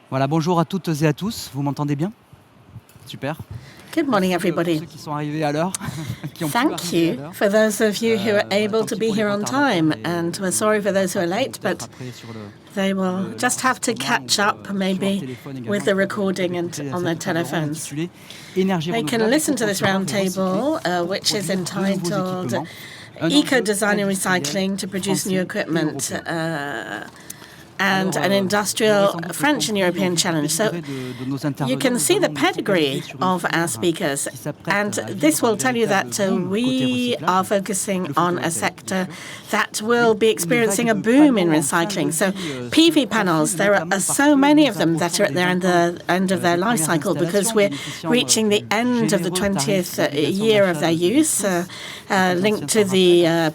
Voilà, bonjour à toutes et à tous. Vous m'entendez bien? Super. Good morning, everybody. Thank you for those of you who are able to be here on time, and we're sorry for those who are late, but they will just have to catch up maybe with the recording and on their telephones. They can listen to this roundtable, which is entitled Eco-Design and Recycling to Produce New Equipment, and an industrial French and European challenge. So you can see the pedigree of our speakers, and this will tell you that we are focusing on a sector that will be experiencing a boom in recycling. So PV panels, there are so many of them that are at the end of their life cycle because we're reaching the end of the 20th year of their use, linked to the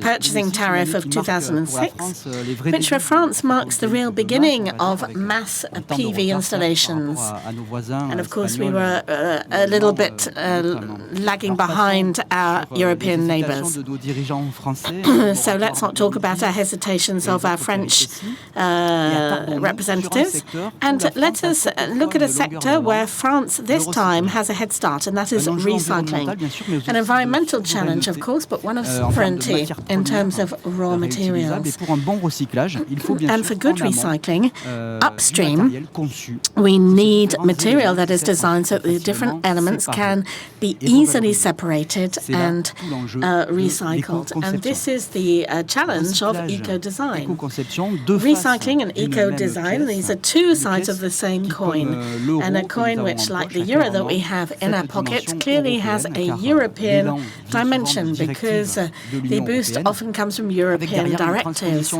purchasing tariff of 2006, which for France marks the real beginning of mass PV installations. And of course, we were a little bit lagging behind our European neighbors. So let's not talk about our hesitations of our French representatives. And let us look at a sector where France this time has a head start, and that is recycling. An environmental challenge, of course, but one of sovereignty in terms of raw materials. And for good recycling, upstream, we need material that is designed so that the different elements can be easily separated and recycled. And this is the challenge of eco-design. Recycling and eco-design, these are two sides of the same coin. And a coin which, like the euro that we have in our pockets, clearly has a European dimension because the boost often comes from European directives.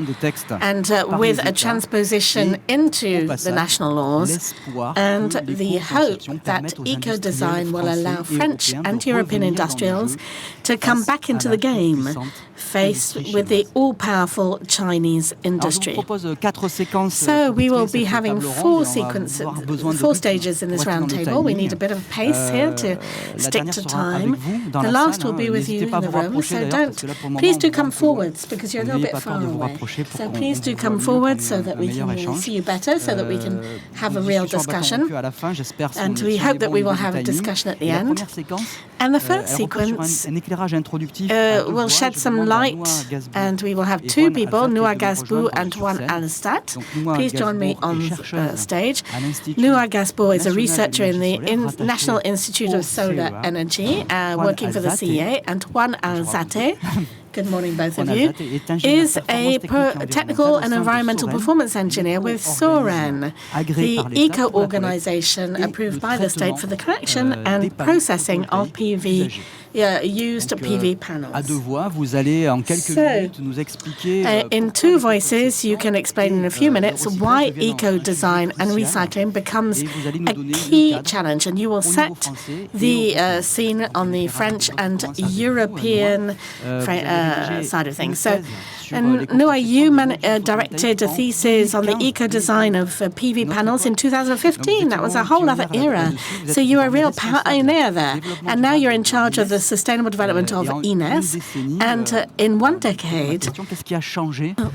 And with a transposition into the national laws and the hope that eco-design will allow French and European industrials to come back into the game, faced with the all-powerful Chinese industry. So we will be having four stages in this roundtable. We need a bit of pace here to stick to time. The last will be with you in the room, so please do come forwards because you're a little bit far away. So please do come forward so that we can see you better, so that we can have a real discussion. And we hope that we will have a discussion at the end. And the first sequence will shed some light, and we will have two people, Nouha GAZBOUR and Juan ALZATE. Please join me on stage. Nouha GAZBOUR is a researcher in the National Institute of Solar Energy, working for the CEA, and Juan ALZATE, good morning, both of you, is a technical and environmental performance engineer with SOREN, the eco-organization approved by the state for the collection and processing of used PV panels. So, in two voices, you can explain in a few minutes why eco-design and recycling becomes a key challenge, and you will set the scene on the French and European side of things. So, and Nouha, you directed a thesis on the eco-design of PV panels in 2015. That was a whole other era. So you were a real pioneer there. And now you're in charge of the sustainable development of ENES. And in one decade,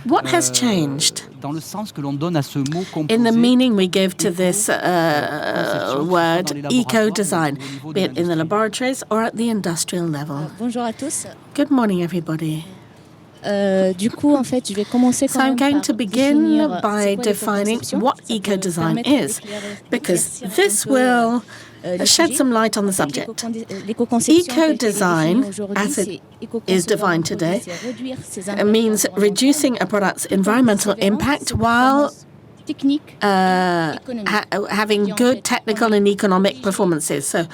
what has changed in the meaning we give to this word, eco-design, be it in the laboratories or at the industrial level? Good morning, everybody. So I'm going to begin by defining what eco-design is, because this will shed some light on the subject. Eco-design, as it is defined today, means reducing a product's environmental impact while having good technical and economic performances. So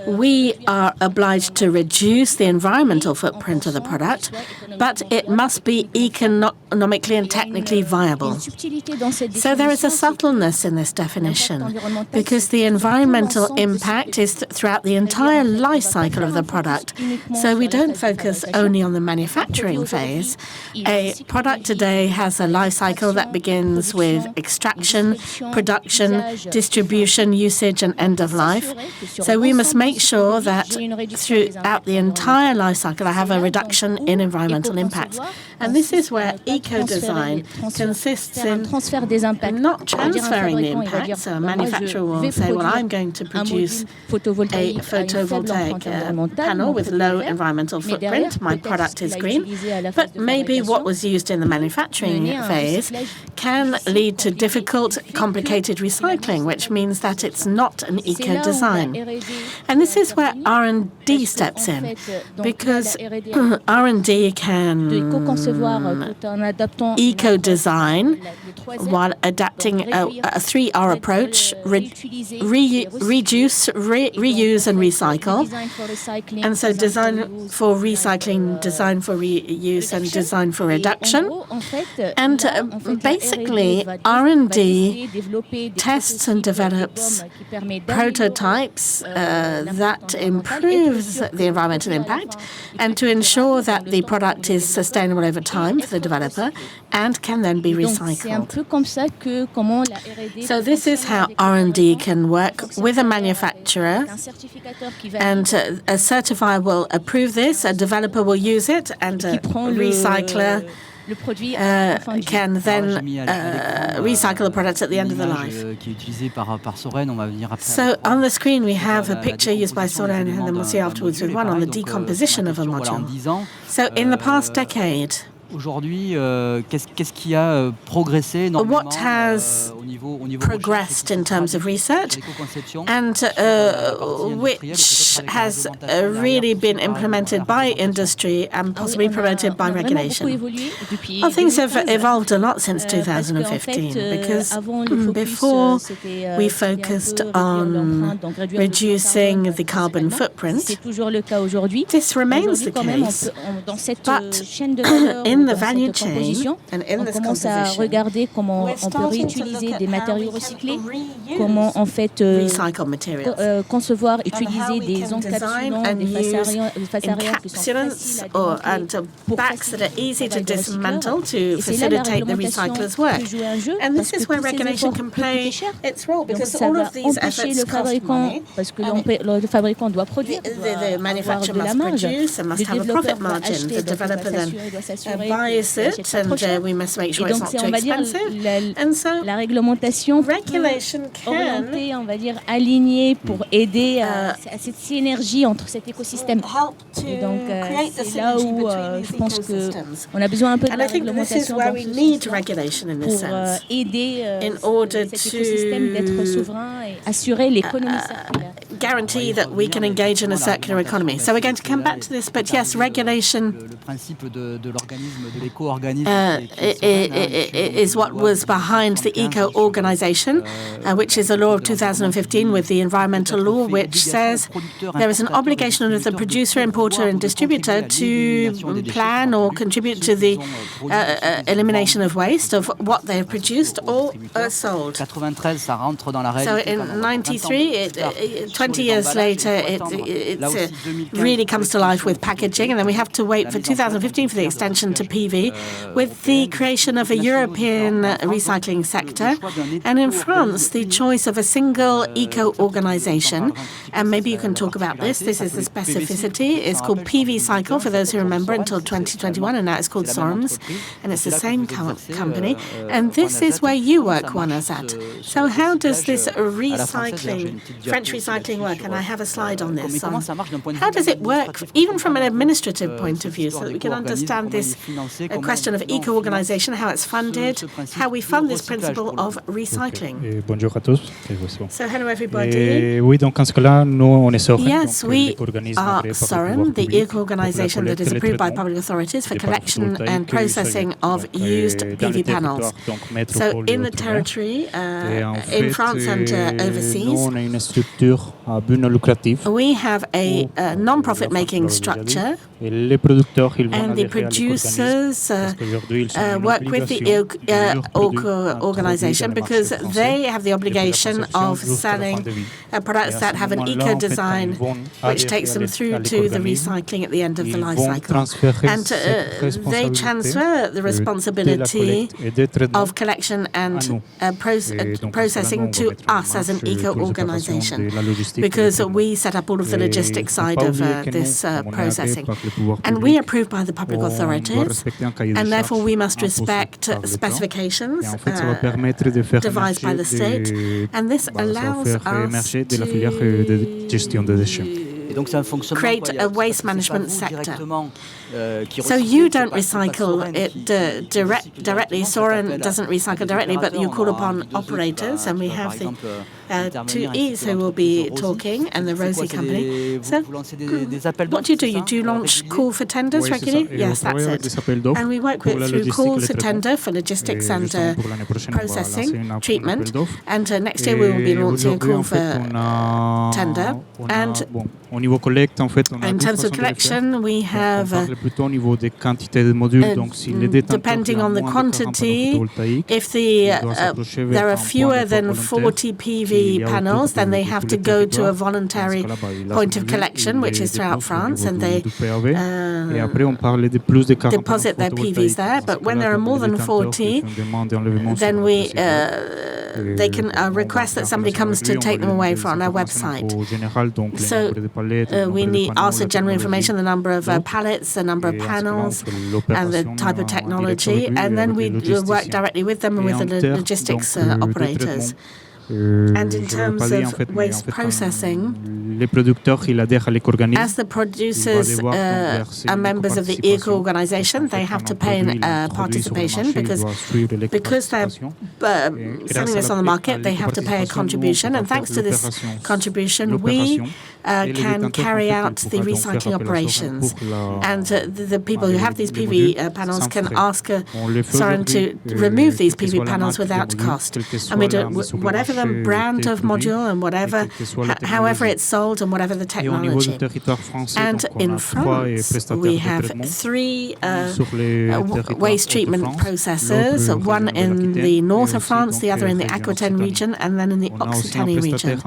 we are obliged to reduce the environmental footprint of the product, but it must be economically and technically viable. So there is a subtleness in this definition, because the environmental impact is throughout the entire life cycle of the product. So we don't focus only on the manufacturing phase. A product today has a life cycle that begins with extraction, production, distribution, usage, and end of life. So we must make sure that throughout the entire life cycle, I have a reduction in environmental impacts. And this is where eco-design consists in not transferring the impact. So a manufacturer will say, well, I'm going to produce a photovoltaic panel with low environmental footprint. My product is green. But maybe what was used in the manufacturing phase can lead to difficult, complicated recycling, which means that it's not an eco-design. And this is where R&D steps in, because R&D can eco-design while adapting a 3R approach: reduce, reuse, and recycle. And so design for recycling, design for reuse, and design for reduction. And basically, R&D tests and develops prototypes that improves the environmental impact, and to ensure that the product is sustainable over time for the developer and can then be recycled. So this is how R&D can work with a manufacturer, and a certifier will approve this, a developer will use it, and a recycler can then recycle the products at the end of the life. So on the screen we have a picture used by SOREN, and then we'll see afterwards with Juan on the decomposition of a module. So in the past decade, aujourd'hui, qu'est-ce qui a progressé what has progressed in terms of research, and which has really been implemented by industry and possibly promoted by regulation? Well, things have evolved a lot since 2015, because before we focused on reducing the carbon footprint. This remains the case, but in the value chain and in this composition, we're starting to look at des matériaux recyclés, comment en fait concevoir, utiliser des encapsulants, des facériants qui sont faciles à backs that are easy to dismantle to facilitate the recycler's work. And this is where regulation can play its role, because all of these efforts cost money. Parce que le fabricant doit produire, the manufacturer must produce and must have a profit margin. The developer then buys it, and we must make sure it's not too expensive. And so la réglementation orientée, on va dire, alignée pour aider à cette synergie entre cet écosystème. Et donc, c'est là où je pense qu'on a besoin un peu de la réglementation pour aider cet écosystème d'être souverain et assurer l'économie circulaire. Guarantee that we can engage in a circular economy. So we're going to come back to this, but yes, regulation is what was behind the eco-organization, which is a law of 2015 with the environmental law, which says there is an obligation of the producer, importer and distributor to plan or contribute to the elimination of waste of what they have produced or sold. So in 93, 20 years later, it really comes to life with packaging, and then we have to wait for 2015 for the extension to PV, with the creation of a European recycling sector, and in France, the choice of a single eco-organization. And maybe you can talk about this. This is the specificity. It's called PV Cycle, for those who remember, until 2021, and now it's called SOREN, and it's the same company. And this is where you work, Juan, at. So how does this recycling, French recycling work? And I have a slide on this. How does it work, even from an administrative point of view, so that we can understand this question of eco-organization, how it's funded, how we fund this principle of recycling? Bonjour à tous. So hello everybody. Oui, donc en ce cas-là, nous on est SOREN. Yes, we are SOREN, the eco-organization that is approved by public authorities for collection and processing of used PV panels. So in the territory, in France and overseas, we have a non-profit making structure, and the producers work with the organization because they have the obligation of selling products that have an eco-design which takes them through to the recycling at the end of the life cycle. And they transfer the responsibility of collection and processing to us as an eco-organization. because we set up all of the logistics side of this processing. And we are approved by the public authorities, and therefore we must respect specifications devised by the state, and this allows us to create a waste management sector. So you don't recycle it directly, SOREN doesn't recycle directly, but you call upon operators, and we have the two E's who will be talking, and the ROSI company. So what do? You do launch call for tenders regularly? Yes, that's it. And we work through calls for tender for logistics and processing, treatment. And next year we will be launching a call for tender. And in terms of collection, we have, depending on the quantity, if there are fewer than 40 PV panels, then they have to go to a voluntary point of collection, which is throughout France, and they deposit their PVs there. But when there are more than 40, then they can request that somebody comes to take them away from our website. So we need also general information, the number of pallets, the number of panels, and the type of technology, and then we work directly with them and with the logistics operators. And in terms of waste processing, as the producers are members of the eco-organization, they have to pay participation because they're selling this on the market, they have to pay a contribution, and thanks to this contribution, we can carry out the recycling operations. And the people who have these PV panels can ask SOREN to remove these PV panels without cost. And we do whatever the brand of module and however it's sold and whatever the technology. And in France, we have 3 waste treatment processors, one in the north of France, the other in the Aquitaine region, and then in the Occitanie region.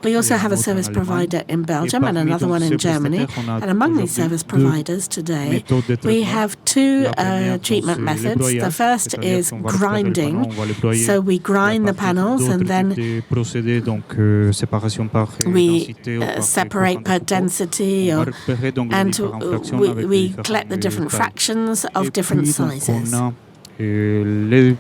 We also have a service provider in Belgium and another one in Germany. And among these service providers today, we have 2 treatment methods. The first is grinding. So we grind the panels and then we separate per density, and we collect the different fractions of different sizes. And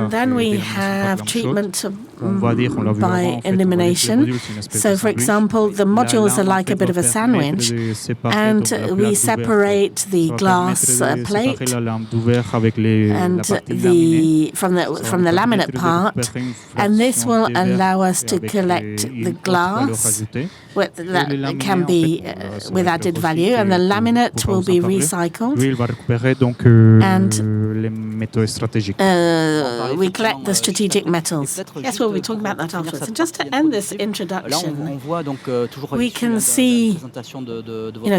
then we have treatment by elimination. So, for example, the modules are like a bit of a sandwich, and we separate the glass plate and from the laminate part, and this will allow us to collect the glass that can be with added value, and the laminate will be recycled, and we collect the strategic metals. Yes, we'll be talking about that afterwards. And just to end this introduction, we can see,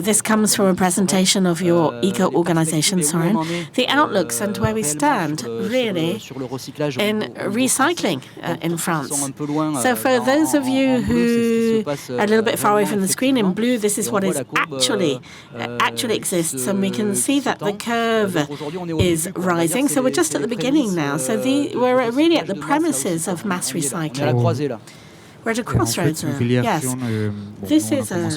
this comes from a presentation of your eco-organization, SOREN, the outlooks and where we stand, really, in recycling in France. So for those of you who are a little bit far away from the screen, in blue, this is what is actually exists, and we can see that the curve is rising. So we're just at the beginning now. So we're really at the premises of mass recycling. We're at a crossroads now. Yes. This is a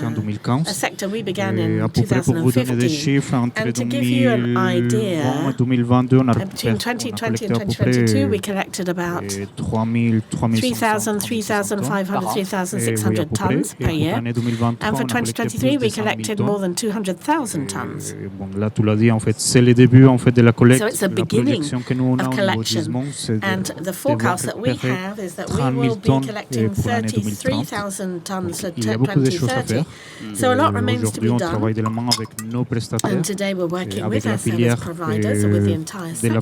sector we began in 2015. And to give you an idea, between 2020 and 2022, we collected about 3,000, 3,500, 3,600 tons per year. And for 2023, we collected more than 200,000 tons. So it's the beginning of collection. And the forecast that we have is that we will be collecting 33,000 tons at 2030. So a lot remains to be done. And today we're working with our service providers and with the entire sector, the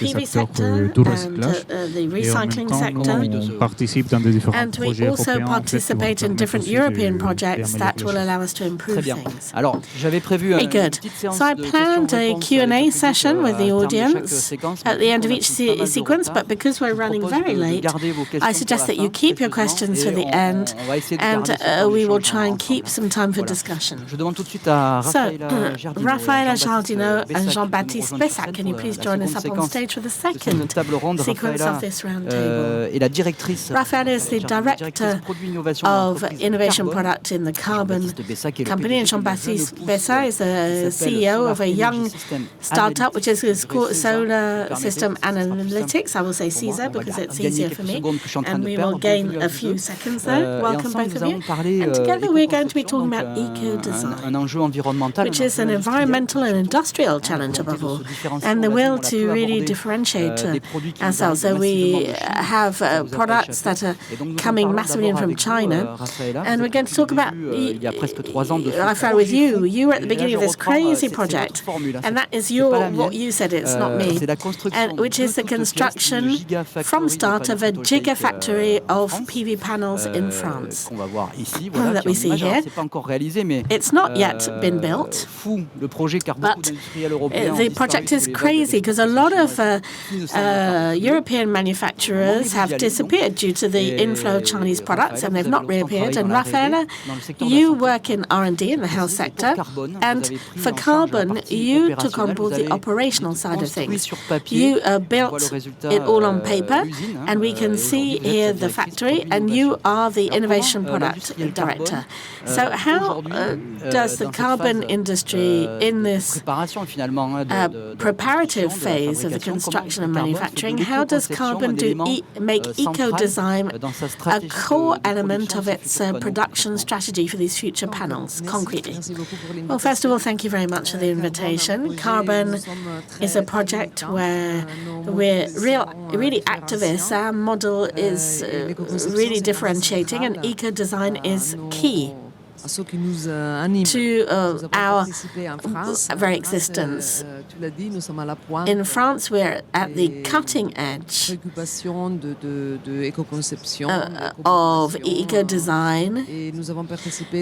PV sector and the recycling sector. And we also participate in different European projects that will allow us to improve things. Very good. So I planned a Q&A session with the audience at the end of each sequence, but because we're running very late, I suggest that you keep your questions to the end, and we will try and keep some time for discussion. So, Raffaella Giardino and Jean-Baptiste BEYSSAC, can you please join us up on stage for the second sequence of this roundtable? Raffaella is the Director of Innovation Product in the Carbon Company, and Jean-Baptiste BEYSSAC is the CEO of a young startup which is called Solar System Analytics. I will say SESA because it's easier for me, and we will gain a few seconds there. Welcome both of you. And together we're going to be talking about eco-design, which is an environmental and industrial challenge above all, and the will to really differentiate ourselves. So we have products that are coming massively in from China, and we're going to talk about, I found with you, you were at the beginning of this crazy project, and that is what you said, it's not me, and which is the construction from start of a gigafactory of PV panels in France that we see here. It's not yet been built, but the project is crazy because a lot of European manufacturers have disappeared due to the inflow of Chinese products, and they've not reappeared. And Raffaella, you work in R&D in the health sector, and for carbon, you took on board the operational side of things. You built it all on paper, and we can see here the factory, and you are the innovation product director. So how does the carbon industry in this preparative phase of the construction and manufacturing, how does carbon make eco-design a core element of its production strategy for these future panels, concretely? Well, first of all, thank you very much for the invitation. Carbon is a project where we're really activists. Our model is really differentiating, and eco-design is key to our very existence. In France, we're at the cutting edge of eco-design,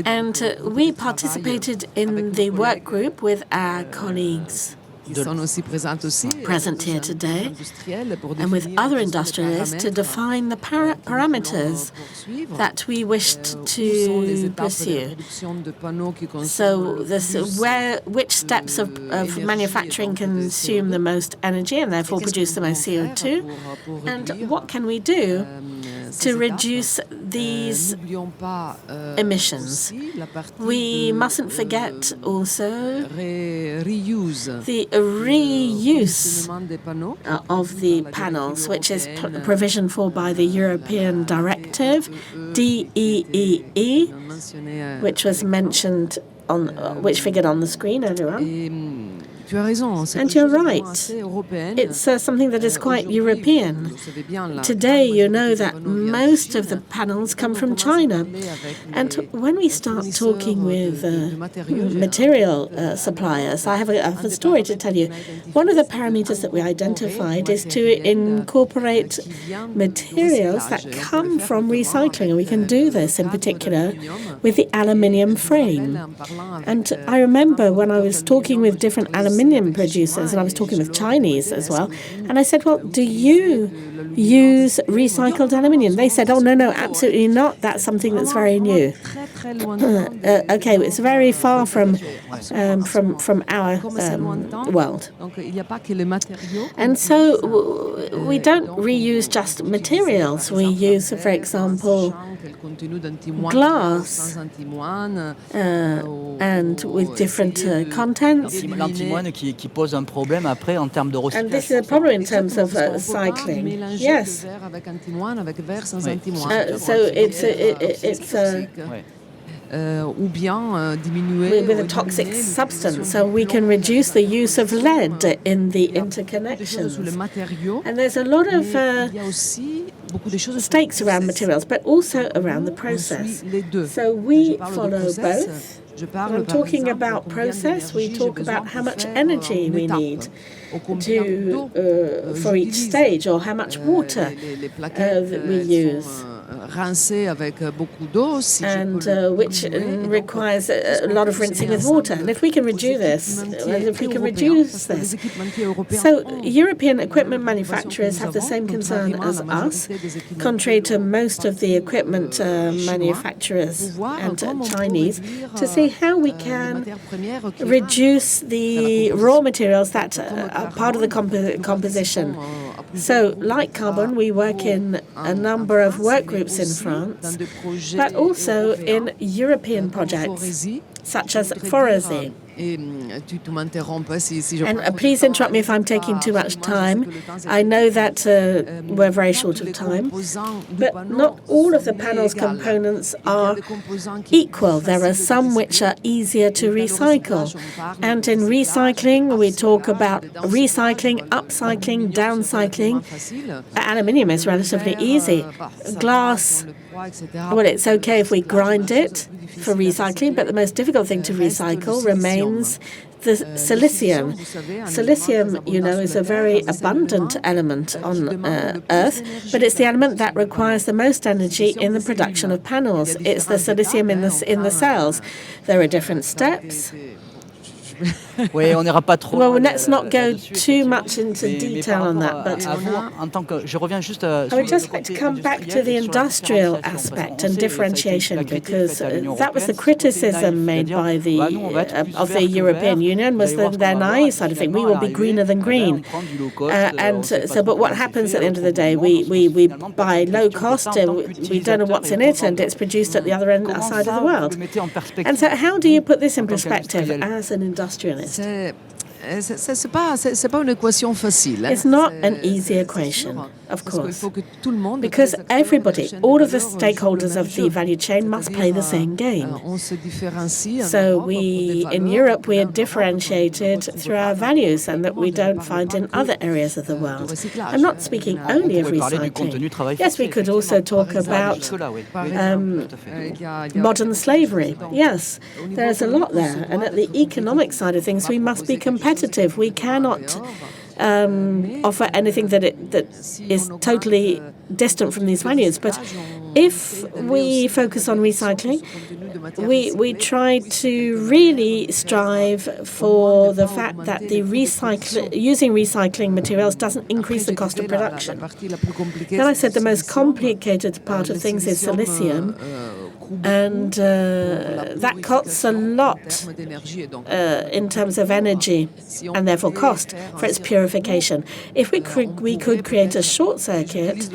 and we participated in the work group with our colleagues present here today, and with other industrialists to define the parameters that we wished to pursue. So which steps of manufacturing consume the most energy and therefore produce the most CO2, and what can we do to reduce these emissions? We mustn't forget also the reuse of the panels, which is provisioned for by the European Directive DEEE, which was mentioned which figured on the screen earlier on. And you're right. It's something that is quite European. Today, you know that most of the panels come from China. And when we start talking with material suppliers, I have a story to tell you. One of the parameters that we identified is to incorporate materials that come from recycling. And we can do this in particular with the aluminium frame. And I remember when I was talking with different aluminium producers, and I was talking with Chinese as well, and I said, well, do you use recycled aluminium? They said, oh, no, absolutely not. That's something that's very new. Okay, it's very far from our world. And so we don't reuse just materials. We use, for example, glass and with different contents. And this is a problem in terms of cycling. Yes. So it's with a toxic substance, so we can reduce the use of lead in the interconnections. And there's a lot of stakes around materials, but also around the process. So we follow both. When I'm talking about process, we talk about how much energy we need for each stage, or how much water that we use. which requires a lot of rinsing with water. And if we can reduce this, so European equipment manufacturers have the same concern as us, contrary to most of the equipment manufacturers and Chinese, to see how we can reduce the raw materials that are part of the composition. So, like carbon, we work in a number of work groups in France, but also in European projects, such as ROSI. And please interrupt me if I'm taking too much time. I know that we're very short of time, but not all of the panel's components are equal. There are some which are easier to recycle. And in recycling, we talk about recycling, upcycling, downcycling. Aluminium is relatively easy. Glass, well, it's okay if we grind it for recycling, but the most difficult thing to recycle remains the silicium. Silicium, you know, is a very abundant element on Earth, but it's the element that requires the most energy in the production of panels. It's the silicium in the cells. There are different steps. Well, let's not go too much into detail on that, but I would just like to come back to the industrial aspect and differentiation, because that was the criticism made by of the European Union, was their naive side of things. We will be greener than green. But what happens at the end of the day? We buy low cost, we don't know what's in it, and it's produced at the other side of the world. And so how do you put this in perspective as an industrialist? It's not an easy equation, of course, because everybody, all of the stakeholders of the value chain must play the same game. So in Europe, we are differentiated through our values, and that we don't find in other areas of the world. I'm not speaking only of recycling. Yes, we could also talk about modern slavery. Yes, there is a lot there. And at the economic side of things, we must be competitive. We cannot offer anything that is totally distant from these values. But if we focus on recycling, we try to really strive for the fact that using recycling materials doesn't increase the cost of production. Then I said the most complicated part of things is silicium. And that costs a lot in terms of energy and therefore cost for its purification. If we could create a short circuit,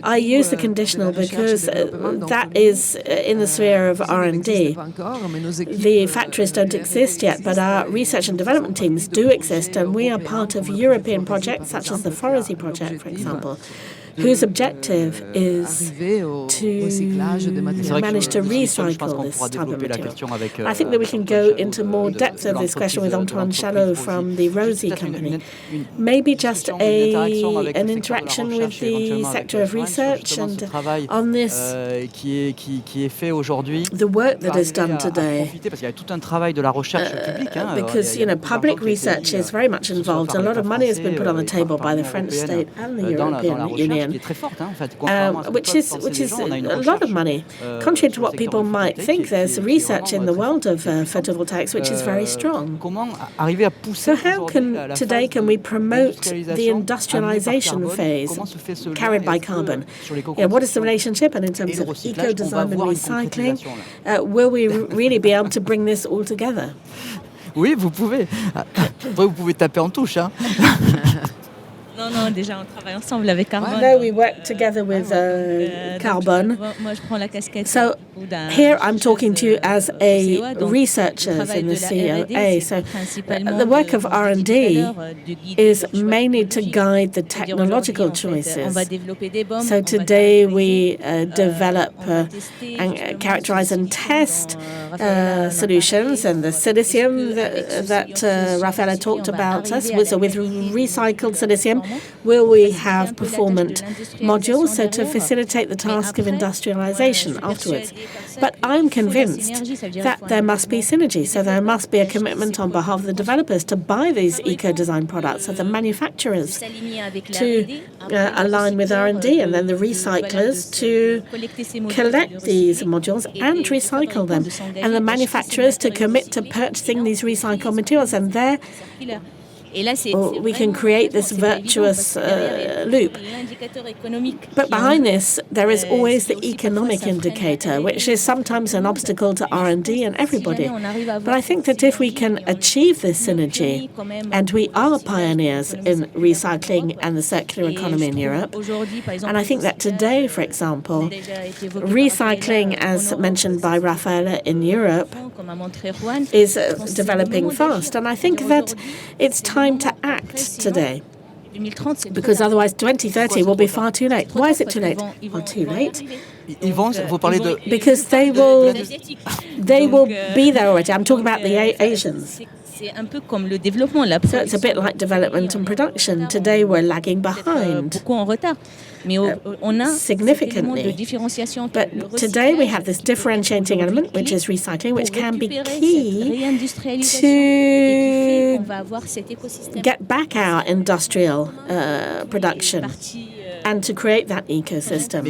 I use the conditional because that is in the sphere of R&D. The factories don't exist yet, but our research and development teams do exist, and we are part of European projects such as the ROSI project, for example, whose objective is to manage to recycle this type of material. I think that we can go into more depth of this question with Antoine Chalaux from the ROSI company. Maybe just an interaction with the sector of research and on this, the work that is done today. Because, public research is very much involved. A lot of money has been put on the table by the French state and the European Union. Which is a lot of money. Contrary to what people might think, there's research in the world of photovoltaics which is very strong. So how can we promote the industrialization phase carried by carbon? What is the relationship? And in terms of eco-design and recycling, will we really be able to bring this all together? Oui, vous pouvez. Vous pouvez taper en touche, hein. Non, déjà on travaille ensemble avec carbone. No, we work together with carbon. So here I'm talking to you as a researcher in the COA. So the work of R&D is mainly to guide the technological choices. So today we develop and characterize and test solutions, and the silicium that Raffaella talked about. So with recycled silicium, will we have performant modules, so to facilitate the task of industrialization afterwards. But I'm convinced that there must be synergy, so there must be a commitment on behalf of the developers to buy these eco-design products, of the manufacturers to align with R&D, and then the recyclers to collect these modules and recycle them, and the manufacturers to commit to purchasing these recycled materials, and there we can create this virtuous loop. But behind this, there is always the economic indicator, which is sometimes an obstacle to R&D and everybody. But I think that if we can achieve this synergy, and we are pioneers in recycling and the circular economy in Europe, and I think that today, for example, recycling, as mentioned by Raffaella in Europe, is developing fast. And I think that it's time to act today, because otherwise 2030 will be far too late. Why is it too late? Well, too late because they will be there already. I'm talking about the Asians. So it's a bit like development and production. Today we're lagging behind significantly. But today we have this differentiating element, which is recycling, which can be key to get back our industrial production and to create that ecosystem.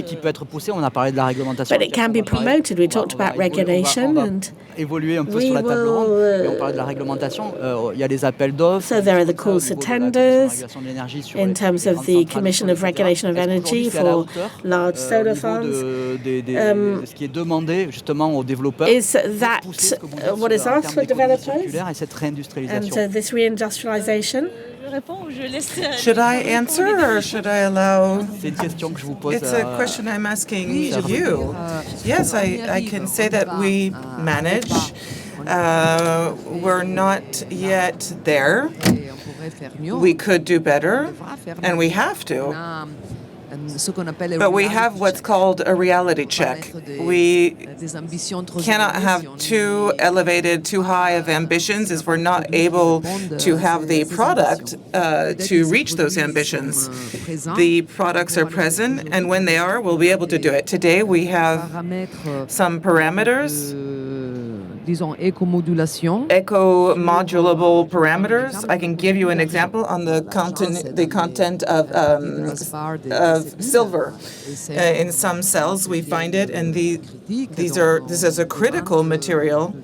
But it can be promoted. We talked about regulation, and we will. So there are the calls for tenders in terms of the Commission of Regulation of Energy for large solar farms. Is that what is asked for developers? And this reindustrialization? Should I answer or should I allow? It's a question I'm asking you. Yes, I can say that we manage. We're not yet there. We could do better, and we have to. But we have what's called a reality check. We cannot have too elevated, too high of ambitions if we're not able to have the product to reach those ambitions. The products are present, and when they are, we'll be able to do it. Today we have some parameters, eco-modulable parameters. I can give you an example on the content of silver. In some cells we find it, and this is a critical material.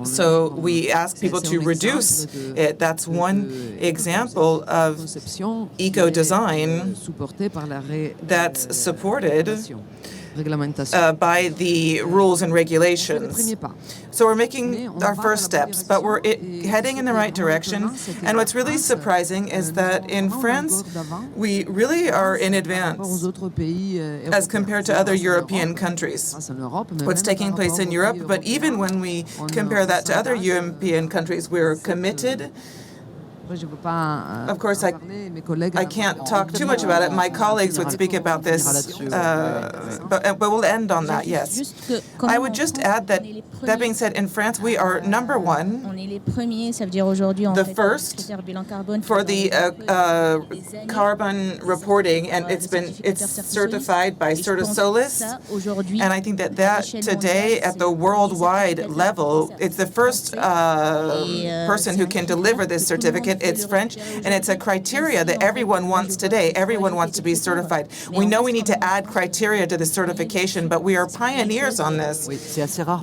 So we ask people to reduce it. That's one example of eco-design that's supported by the rules and regulations. So we're making our first steps, but we're heading in the right direction. And what's really surprising is that in France, we really are in advance as compared to other European countries. What's taking place in Europe, but even when we compare that to other European countries, we're committed. Of course, I can't talk too much about it. My colleagues would speak about this, but we'll end on that, yes. I would just add that being said, in France, we are number one, the first for the carbon reporting, and it's certified by Solis. And I think that today, at the worldwide level, it's the first person who can deliver this certificate. It's French, and it's a criteria that everyone wants today. Everyone wants to be certified. We know we need to add criteria to the certification, but we are pioneers on this,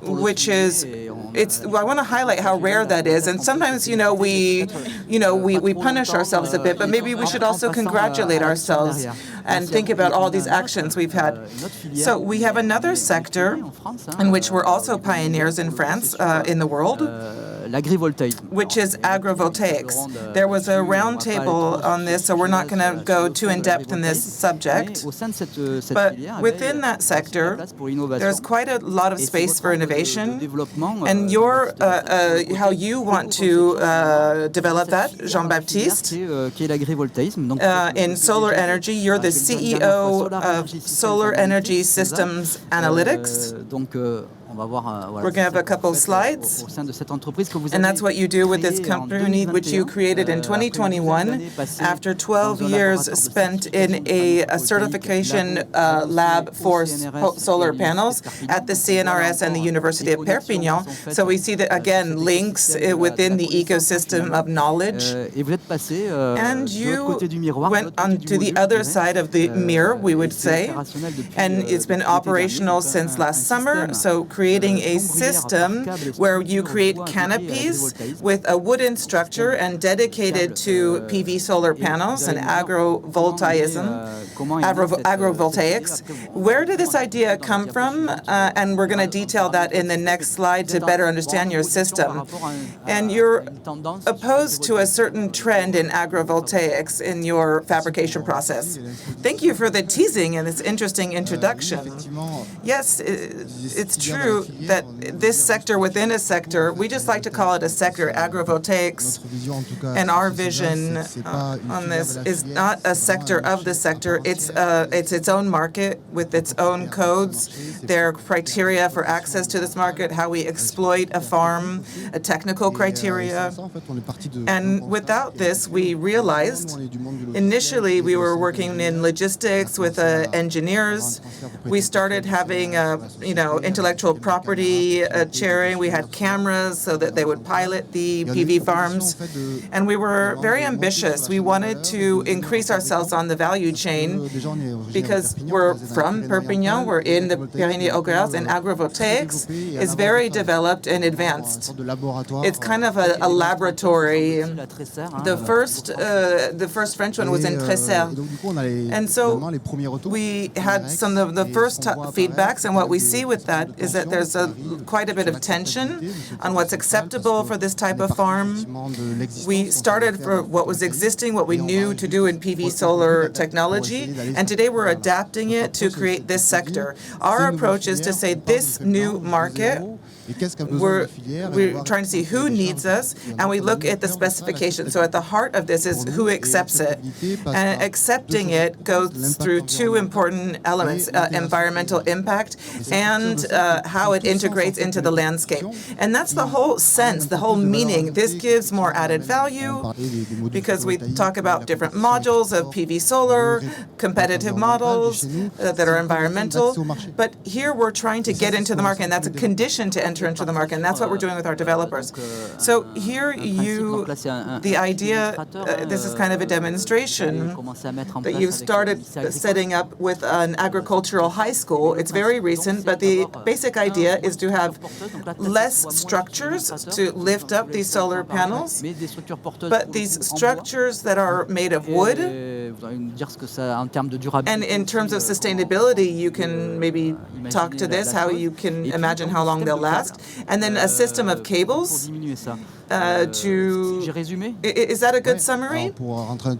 which is, I want to highlight how rare that is. And sometimes, we punish ourselves a bit, but maybe we should also congratulate ourselves and think about all these actions we've had. So we have another sector in which we're also pioneers in France, in the world, which is agrivoltaics. There was a roundtable on this, so we're not going to go too in-depth in this subject. But within that sector, there's quite a lot of space for innovation. And how you want to develop that, Jean-Baptiste, in solar energy, you're the CEO of Solar Energy Systems Analytics. We're going to have a couple slides, and that's what you do with this company, which you created in 2021 after 12 years spent in a certification lab for solar panels at the CNRS and the University of Perpignan. So we see that, again, links within the ecosystem of knowledge. And you went on to the other side of the mirror, we would say, and it's been operational since last summer, so creating a system where you create canopies with a wooden structure and dedicated to PV solar panels and agrovoltaics. Where did this idea come from? And we're going to detail that in the next slide to better understand your system. And you're opposed to a certain trend in agrovoltaics in your fabrication process. Thank you for the teasing and this interesting introduction. Yes, it's true that this sector within a sector, we just like to call it a sector, agrovoltaics, and our vision on this is not a sector of the sector. It's its own market with its own codes, their criteria for access to this market, how we exploit a farm, a technical criteria. And without this, we realized initially we were working in logistics with engineers. We started having intellectual property sharing. We had cameras so that they would pilot the PV farms. And we were very ambitious. We wanted to increase ourselves on the value chain because we're from Perpignan, we're in the Pyrénées-Auvergne, and agrovoltaics is very developed and advanced. It's kind of a laboratory. The first French one was in Tresserre. And so we had some of the first feedbacks, and what we see with that is that there's quite a bit of tension on what's acceptable for this type of farm. We started for what was existing, what we knew to do in PV solar technology, and today we're adapting it to create this sector. Our approach is to say this new market, we're trying to see who needs us, and we look at the specifications. So at the heart of this is who accepts it. And accepting it goes through two important elements, environmental impact and how it integrates into the landscape. And that's the whole sense, the whole meaning. This gives more added value because we talk about different modules of PV solar, competitive models that are environmental. But here we're trying to get into the market, and that's a condition to enter into the market, and that's what we're doing with our developers. So here the idea, this is kind of a demonstration that you started setting up with an agricultural high school. It's very recent, but the basic idea is to have less structures to lift up these solar panels, but these structures that are made of wood. And in terms of sustainability, you can maybe talk to this, how you can imagine how long they'll last. And then a system of cables is that a good summary?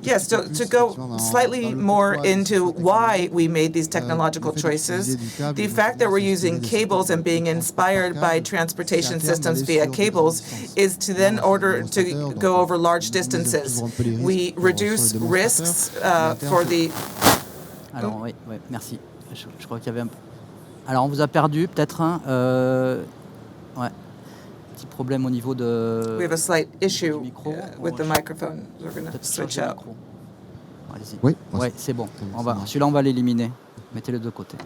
Yes, so to go slightly more into why we made these technological choices, the fact that we're using cables and being inspired by transportation systems via cables is to then order to go over large distances. We reduce risks for the... Alors, oui, merci. Je crois qu'il y avait un... Alors, on vous a perdu, peut-être. Ouais. Petit problème au niveau de... We have a slight issue with the microphone. We're going to switch out. Allez-y. Oui, c'est bon. Celui-là, on va l'éliminer. Mettez-le de côté.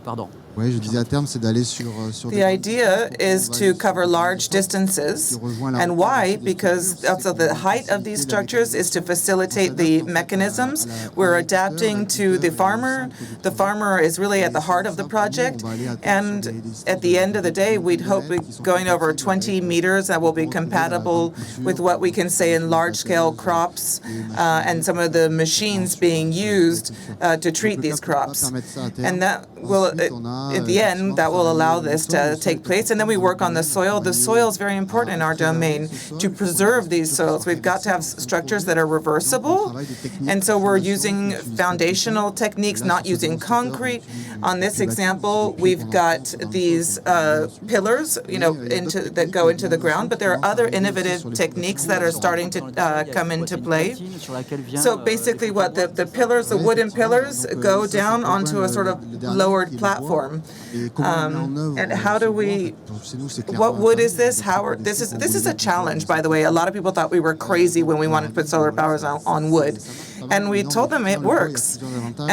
Pardon. Oui, je disais à terme, c'est d'aller sur The idea is to cover large distances. And why? Because also the height of these structures is to facilitate the mechanisms. We're adapting to the farmer. The farmer is really at the heart of the project. And at the end of the day, we'd hope going over 20 meters that will be compatible with what we can say in large-scale crops and some of the machines being used to treat these crops. And that will... At the end, that will allow this to take place. And then we work on the soil. The soil is very important in our domain to preserve these soils. We've got to have structures that are reversible. And so we're using foundational techniques, not using concrete. On this example, we've got these pillars, that go into the ground. But there are other innovative techniques that are starting to come into play. So basically what the pillars, the wooden pillars, go down onto a sort of low lowered platform. And how do we, what wood is this? This is a challenge, by the way. A lot of people thought we were crazy when we wanted to put solar powers on wood. And we told them it works.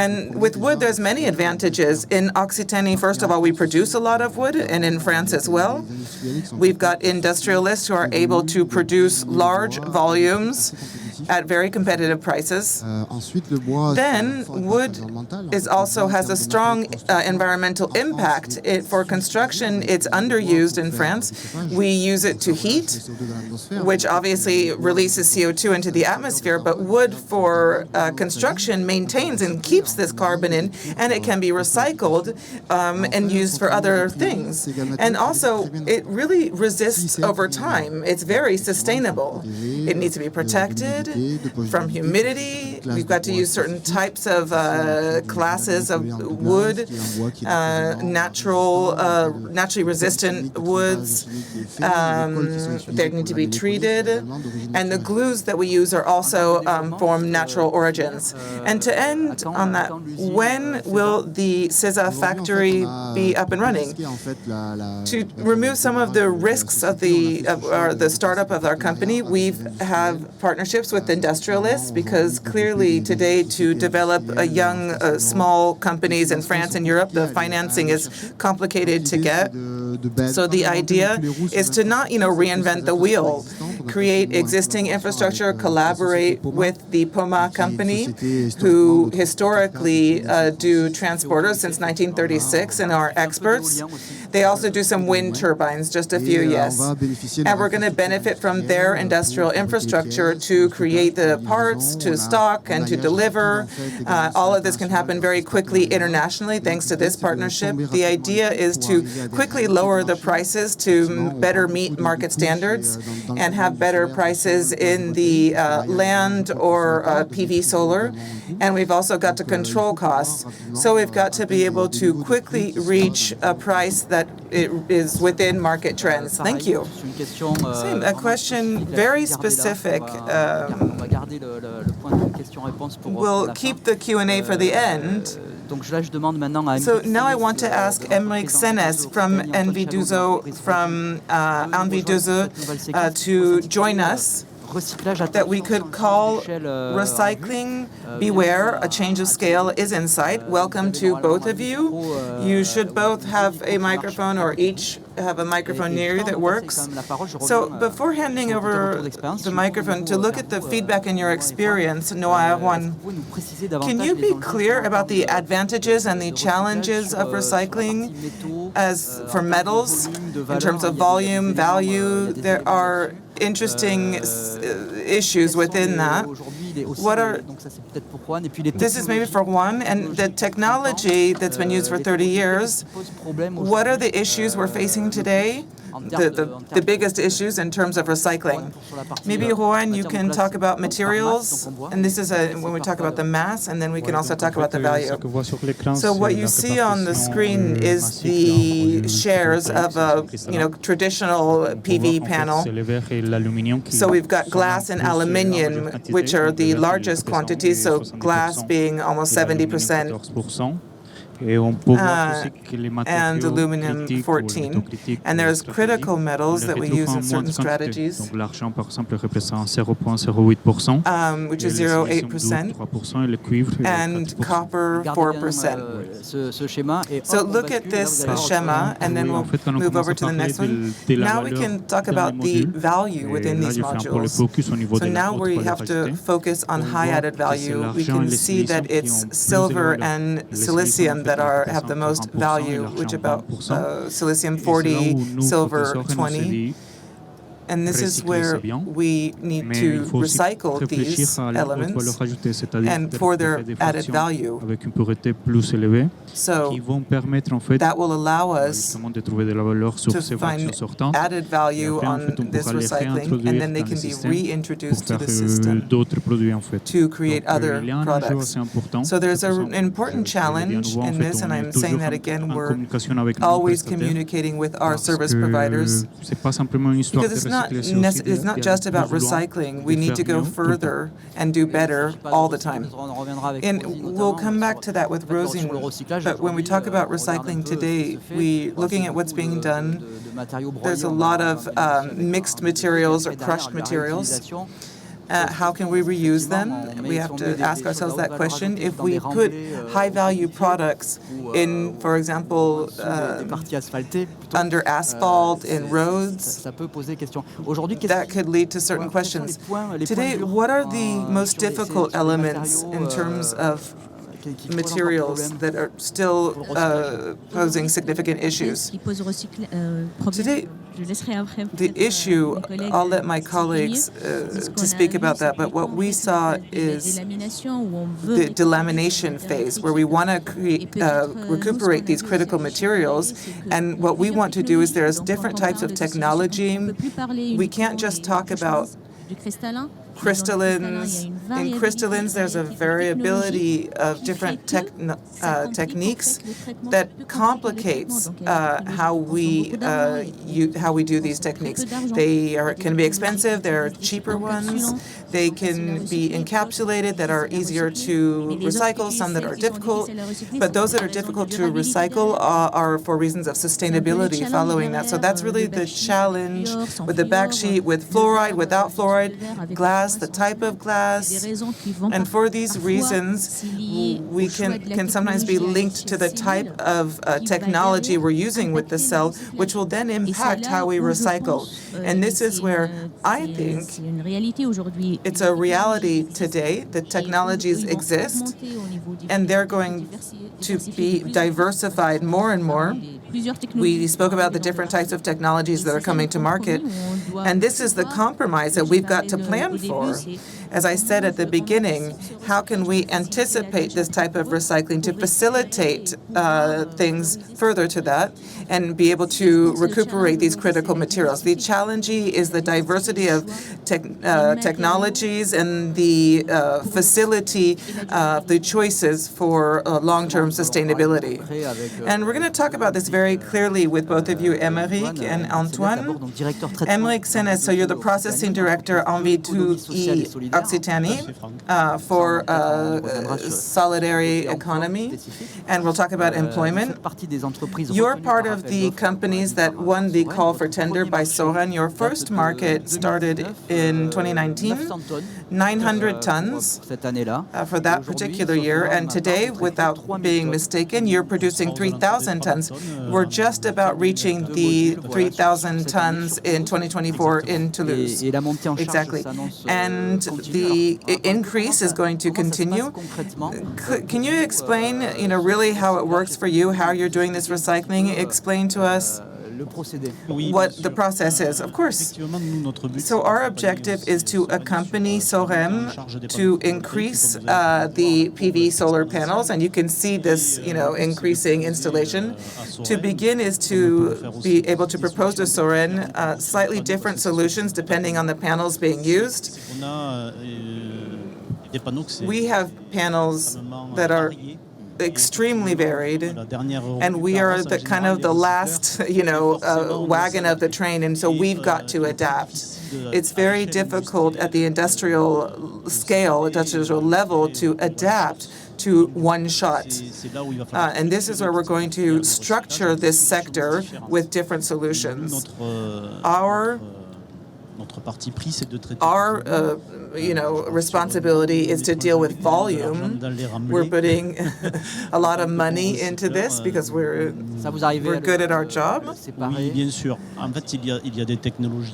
And with wood, there's many advantages. In Occitanie, first of all, we produce a lot of wood, and in France as well. We've got industrialists who are able to produce large volumes at very competitive prices. Then wood also has a strong environmental impact. For construction, it's underused in France. We use it to heat, which obviously releases CO2 into the atmosphere, but wood for construction maintains and keeps this carbon in, and it can be recycled and used for other things. And also, it really resists over time. It's very sustainable. It needs to be protected from humidity. We've got to use certain types of classes of wood, naturally resistant woods. They need to be treated. And the glues that we use are also from natural origins. And to end on that, when will the SESA factory be up and running? To remove some of the risks of the startup of our company, we have partnerships with industrialists, because clearly today to develop small companies in France and Europe, the financing is complicated to get. So the idea is to not, reinvent the wheel, create existing infrastructure, collaborate with the Poma company, who historically do transporters since 1936 and are experts. They also do some wind turbines, just a few, yes. And we're going to benefit from their industrial infrastructure to create the parts, to stock, and to deliver. All of this can happen very quickly internationally thanks to this partnership. The idea is to quickly lower the prices to better meet market standards and have better prices in the land or PV solar. And we've also got to control costs. So we've got to be able to quickly reach a price that is within market trends. Thank you. Same, a question very specific. We'll keep the Q&A for the end. So now I want to ask Aymeric CENES from ENVIE to join us, that we could call recycling beware, a change of scale is in sight. Welcome to both of you. You should both have a microphone, or each have a microphone near you that works. So before handing over the microphone, to look at the feedback in your experience, Nouha, Juan, can you be clear about the advantages and the challenges of recycling as for metals in terms of volume, value? There are interesting issues within that. This is maybe for Juan, and the technology that's been used for 30 years, what are the issues we're facing today? The biggest issues in terms of recycling. Maybe, Juan, you can talk about materials, and this is when we talk about the mass, and then we can also talk about the value. So what you see on the screen is the shares of a traditional PV panel. So we've got glass and aluminium, which are the largest quantities, so glass being almost 70%. And aluminum 14. And there's critical metals that we use in certain strategies, which is 0.8%, and copper 4%. So look at this schema, and then we'll move over to the next one. Now we can talk about the value within these modules. So now we have to focus on high added value. We can see that it's silver and silicium that have the most value, which about silicium 40, silver 20. And this is where we need to recycle these elements and for their added value. So that will allow us to find added value on this recycling, and then they can be reintroduced to the system to create other products. So there's an important challenge in this, and I'm saying that again, we're always communicating with our service providers, because it's it's not just about recycling. We need to go further and do better all the time. And we'll come back to that with Rosie. But when we talk about recycling today, we looking at what's being done. There's a lot of mixed materials or crushed materials. How can we reuse them? We have to ask ourselves that question. If we put high-value products in, for example, under asphalt in roads, that could lead to certain questions. Today, what are the most difficult elements in terms of materials that are still posing significant issues? Today, the issue, I'll let my colleagues to speak about that, but what we saw is the delamination phase, where we want to recuperate these critical materials. And what we want to do is there's different types of technology. We can't just talk about crystallines. In crystallines, there's a variability of different techniques that complicates how we do these techniques. They can be expensive. There are cheaper ones. They can be encapsulated that are easier to recycle, some that are difficult. But those that are difficult to recycle are for reasons of sustainability following that. So that's really the challenge with the backsheet, with fluoride, without fluoride, glass, the type of glass. And for these reasons, we can sometimes be linked to the type of technology we're using with the cell, which will then impact how we recycle. And this is where I think it's a reality today. The technologies exist, and they're going to be diversified more and more. We spoke about the different types of technologies that are coming to market, and this is the compromise that we've got to plan for. As I said at the beginning, how can we anticipate this type of recycling to facilitate things further to that and be able to recuperate these critical materials? The challenge is the diversity of technologies and the facility, the choices for long-term sustainability. And we're going to talk about this very clearly with both of you, Aymeric and Antoine. Aymeric CENES, so you're the processing director, ENVIE to OCCITANIE for solidarity economy, and we'll talk about employment. You're part of the companies that won the call for tender by SOREN. Your first market started in 2019, 900 tons for that particular year, and today, without being mistaken, you're producing 3,000 tons. We're just about reaching the 3,000 tons in 2024 in Toulouse. Exactly. And the increase is going to continue. Can you explain, really how it works for you, how you're doing this recycling? Explain to us what the process is, of course. So our objective is to accompany SOREN to increase the PV solar panels, and you can see this, increasing installation. To begin is to be able to propose to SOREN slightly different solutions depending on the panels being used. We have panels that are extremely varied, and we are the last, wagon of the train, and so we've got to adapt. It's very difficult at the industrial scale, industrial level, to adapt to one shot. And this is where we're going to structure this sector with different solutions. Our responsibility is to deal with volume. We're putting a lot of money into this because we're good at our job.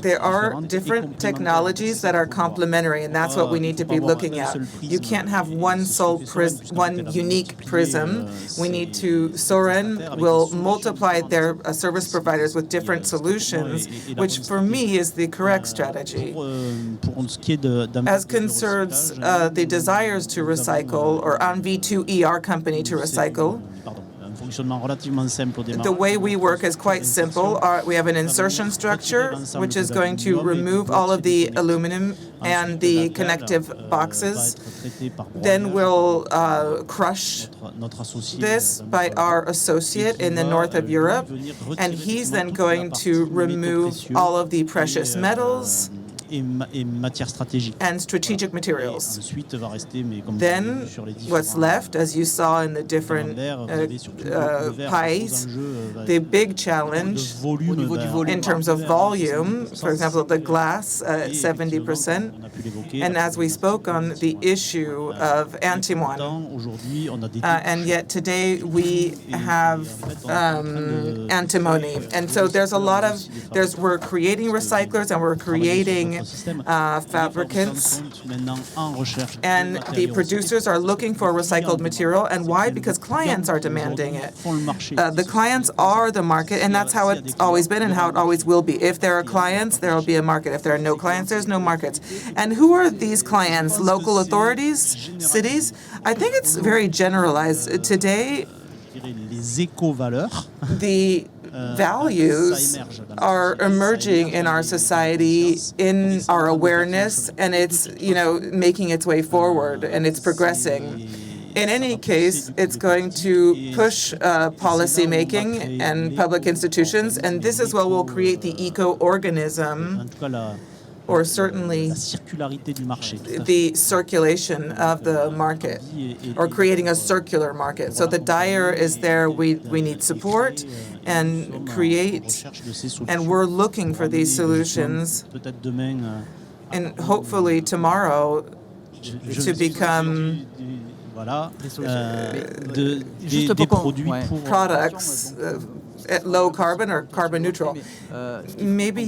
There are different technologies that are complementary, and that's what we need to be looking at. You can't have one unique prism. We need to, SOREN will multiply their service providers with different solutions, which for me is the correct strategy. As concerns the desires to recycle, or ENVIE to our company to recycle, the way we work is quite simple. We have an insertion structure, which is going to remove all of the aluminum and the connective boxes. Then we'll crush this by our associate in the north of Europe, and he's then going to remove all of the precious metals and strategic materials. Then what's left, as you saw in the different pies, the big challenge in terms of volume, for example, the glass at 70%, and as we spoke on the issue of antimony. And yet today we have antimony. And so there's a lot of, we're creating recyclers and we're creating fabricants, and the producers are looking for recycled material. And why? Because clients are demanding it. The clients are the market, and that's how it's always been and how it always will be. If there are clients, there will be a market. If there are no clients, there's no markets. And who are these clients? Local authorities? Cities? I think it's very generalized. Today, the values are emerging in our society, in our awareness, and it's, making its way forward, and it's progressing. In any case, it's going to push policy making and public institutions, and this is what will create the eco-organism, or certainly the circulation of the market, or creating a circular market. So the dyer is there, we need support and create, and we're looking for these solutions, and hopefully tomorrow to become products at low carbon or carbon neutral. Maybe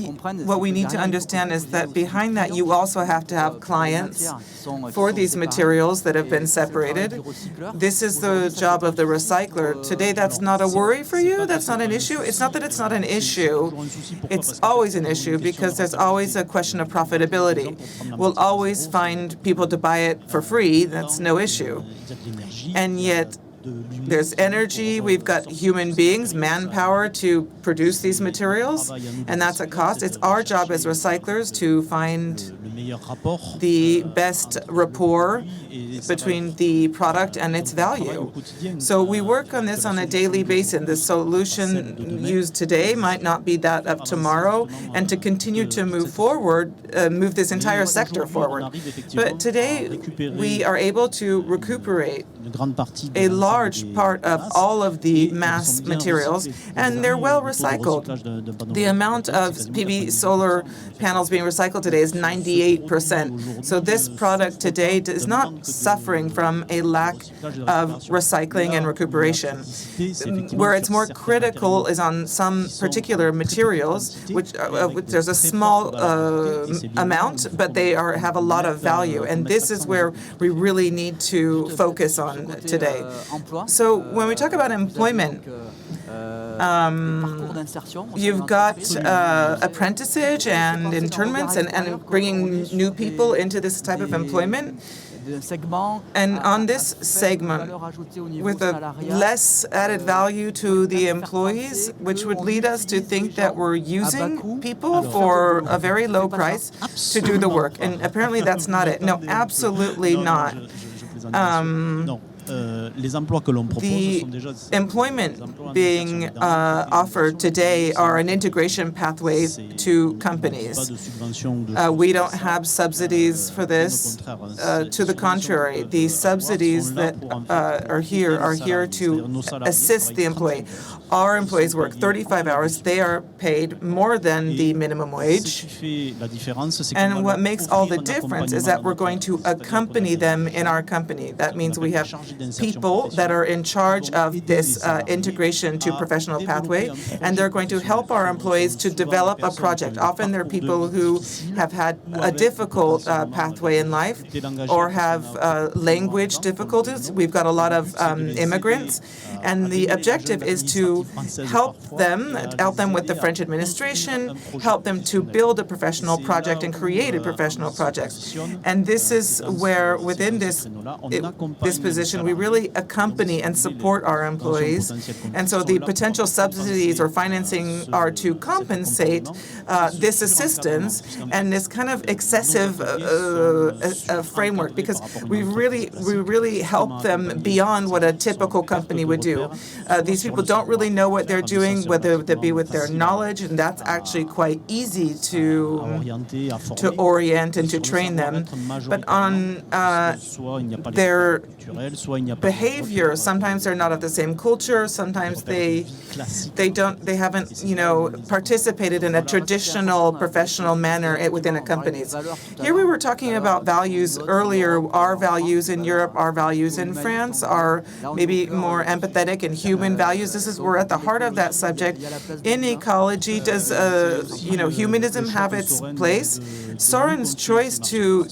what we need to understand is that behind that you also have to have clients for these materials that have been separated. This is the job of the recycler. Today that's not a worry for you? That's not an issue? It's not that it's not an issue. It's always an issue because there's always a question of profitability. We'll always find people to buy it for free. That's no issue. And yet there's energy, we've got human beings, manpower to produce these materials, and that's a cost. It's our job as recyclers to find the best rapport between the product and its value. So we work on this on a daily basis. The solution used today might not be that of tomorrow, and to continue to move forward, move this entire sector forward. But today we are able to recuperate a large part of all of the mass materials, and they're well recycled. The amount of PV solar panels being recycled today is 98%. So this product today is not suffering from a lack of recycling and recuperation. Where it's more critical is on some particular materials, which there's a small amount, but they have a lot of value. And this is where we really need to focus on today. So when we talk about employment, you've got apprenticeship and internments and bringing new people into this type of employment. And on this segment, with a less added value to the employees, which would lead us to think that we're using people for a very low price to do the work. And apparently that's not it. No, absolutely not. The employment being offered today are an integration pathway to companies. We don't have subsidies for this. To the contrary, the subsidies that are here to assist the employee. Our employees work 35 hours. They are paid more than the minimum wage. And what makes all the difference is that we're going to accompany them in our company. That means we have people that are in charge of this integration to professional pathway, and they're going to help our employees to develop a project. Often they're people who have had a difficult pathway in life or have language difficulties. We've got a lot of immigrants, and the objective is to help them with the French administration, help them to build a professional project and create a professional project. And this is where, within this position, and we really accompany and support our employees. And so the potential subsidies or financing are to compensate this assistance and this kind of excessive framework, because we really help them beyond what a typical company would do. These people don't really know what they're doing, whether that be with their knowledge, and that's actually quite easy to orient and to train them. But on their behavior, sometimes they're not of the same culture, sometimes they haven't, participated in a traditional professional manner within a company. Here we were talking about values earlier. Our values in Europe, our values in France are maybe more empathetic and human values. We're at the heart of that subject. In ecology, does humanism have its place? SOREN's choice to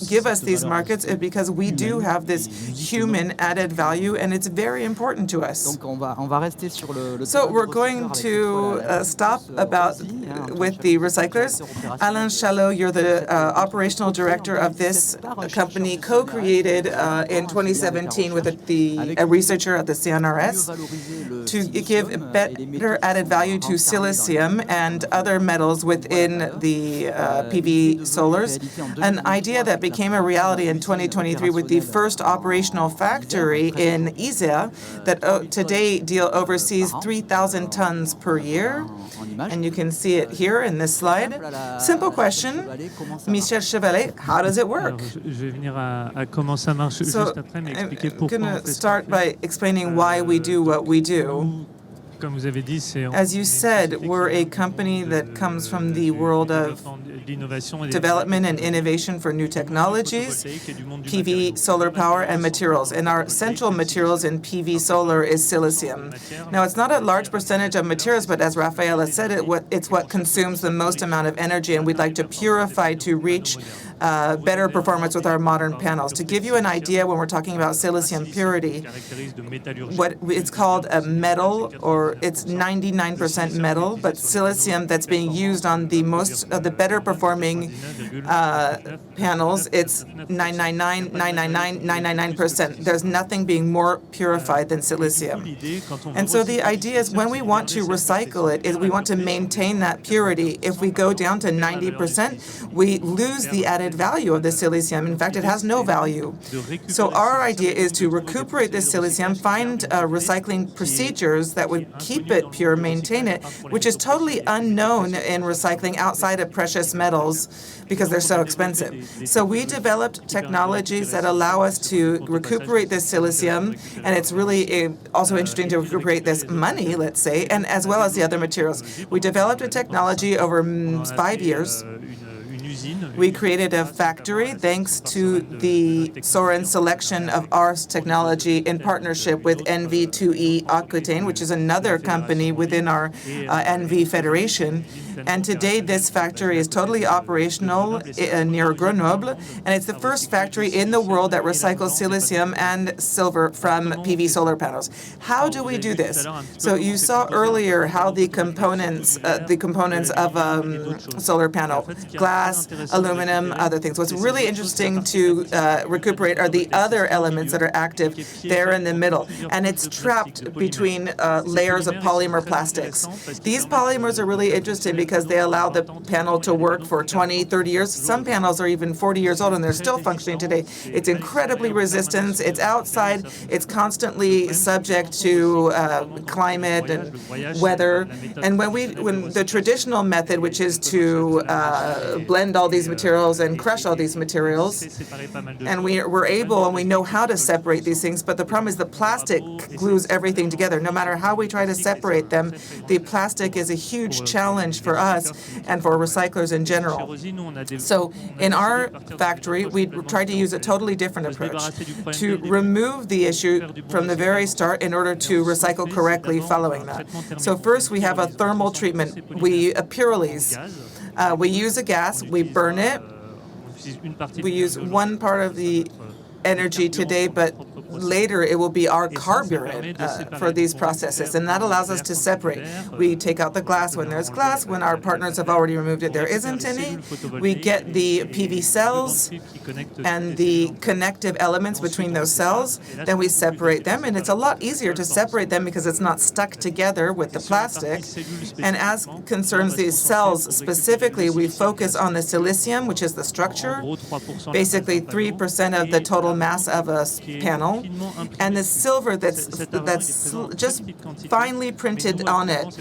give us these markets is because we do have this human added value, and it's very important to us. So we're going to stop with the recyclers. Alain Chalaux, you're the operational director of this company, co-created in 2017 with a researcher at the CNRS to give better added value to silicium and other metals within the PV solars, an idea that became a reality in 2023 with the first operational factory in ENVIE that today oversees 3,000 tons per year. And you can see it here in this slide. Simple question, Michel Chevalet, how does it work? So I'm going to start by explaining why we do what we do. As you said, we're a company that comes from the world of development and innovation for new technologies, PV, solar power, and materials. And our central materials in PV solar is silicium. Now, it's not a large percentage of materials, but as Raffaella said, it's what consumes the most amount of energy, and we'd like to purify to reach better performance with our modern panels. To give you an idea, when we're talking about silicium purity, what it's called a metal, or it's 99% metal, but silicium that's being used on the most of the better performing panels, it's 999%. There's nothing being more purified than silicium. And so the idea is when we want to recycle it, is we want to maintain that purity. If we go down to 90%, we lose the added value of the silicium. In fact, it has no value. So our idea is to recuperate this silicium, find recycling procedures that would keep it pure, maintain it, which is totally unknown in recycling outside of precious metals because they're so expensive. So we developed technologies that allow us to recuperate this silicium, and it's really also interesting to recuperate this money, let's say, and as well as the other materials. We developed a technology over 5 years. We created a factory thanks to the SOREN selection of our technology in partnership with ENVIE 2E OCCITANIE, which is another company within our ENVIE Federation. And today this factory is totally operational near Grenoble, and it's the first factory in the world that recycles silicium and silver from PV solar panels. How do we do this? So you saw earlier how the components of a solar panel, glass, aluminum, other things. What's really interesting to recuperate are the other elements that are active there in the middle, and it's trapped between layers of polymer plastics. These polymers are really interesting because they allow the panel to work for 20, 30 years. Some panels are even 40 years old and they're still functioning today. It's incredibly resistant. It's outside. It's constantly subject to climate and weather. And when the traditional method, which is to blend all these materials and crush all these materials, and we're able and we know how to separate these things, but the problem is the plastic glues everything together. No matter how we try to separate them, the plastic is a huge challenge for us and for recyclers in general. So in our factory, we tried to use a totally different approach to remove the issue from the very start in order to recycle correctly following that. So first we have a thermal treatment. We pyrolyze. We use a gas, we burn it. We use one part of the energy today, but later it will be our carburant for these processes, and that allows us to separate. We take out the glass when there's glass. When our partners have already removed it, there isn't any. We get the PV cells and the connective elements between those cells. Then we separate them, and it's a lot easier to separate them because it's not stuck together with the plastic. And as concerns these cells specifically, we focus on the silicium, which is the structure, basically 3% of the total mass of a panel, and the silver that's just finely printed on it.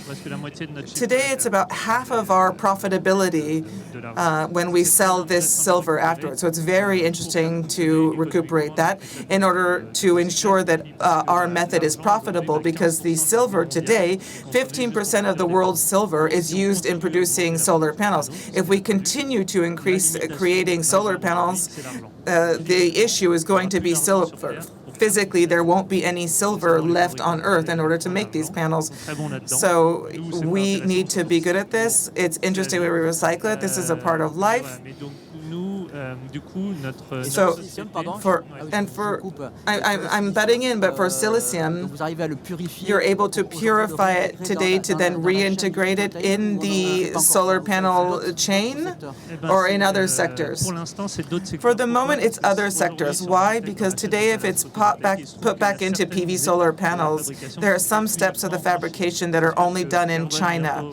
Today, it's about half of our profitability when we sell this silver afterwards. So it's very interesting to recuperate that in order to ensure that our method is profitable, because the silver today, 15% of the world's silver is used in producing solar panels. If we continue to increase creating solar panels, the issue is going to be silver. Physically, there won't be any silver left on Earth in order to make these panels. So we need to be good at this. It's interesting when we recycle it. This is a part of life. So, I'm butting in, but for silicium, you're able to purify it today to then reintegrate it in the solar panel chain or in other sectors. For the moment, it's other sectors. Why? Because today, if it's put back into PV solar panels, there are some steps of the fabrication that are only done in China.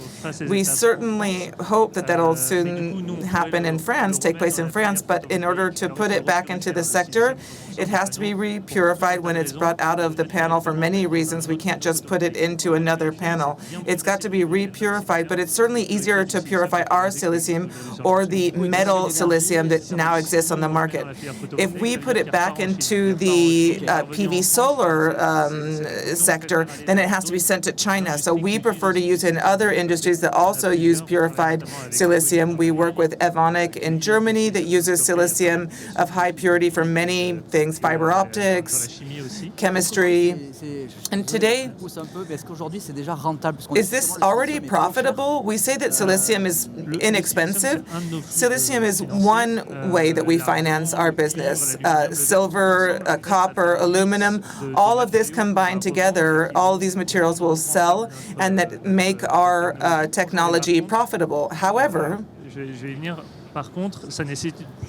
We certainly hope that that'll soon happen in France, take place in France, but in order to put it back into the sector, it has to be re-purified when it's brought out of the panel for many reasons. We can't just put it into another panel. It's got to be re-purified, but it's certainly easier to purify our silicium or the metal silicium that now exists on the market. If we put it back into the PV solar sector, then it has to be sent to China. So we prefer to use it in other industries that also use purified silicium. We work with Evonik in Germany that uses silicium of high purity for many things, fiber optics, chemistry. And today, is this already profitable? We say that silicium is inexpensive. Silicium is one way that we finance our business. Silver, copper, aluminum, all of this combined together, all of these materials will sell and that make our technology profitable. However,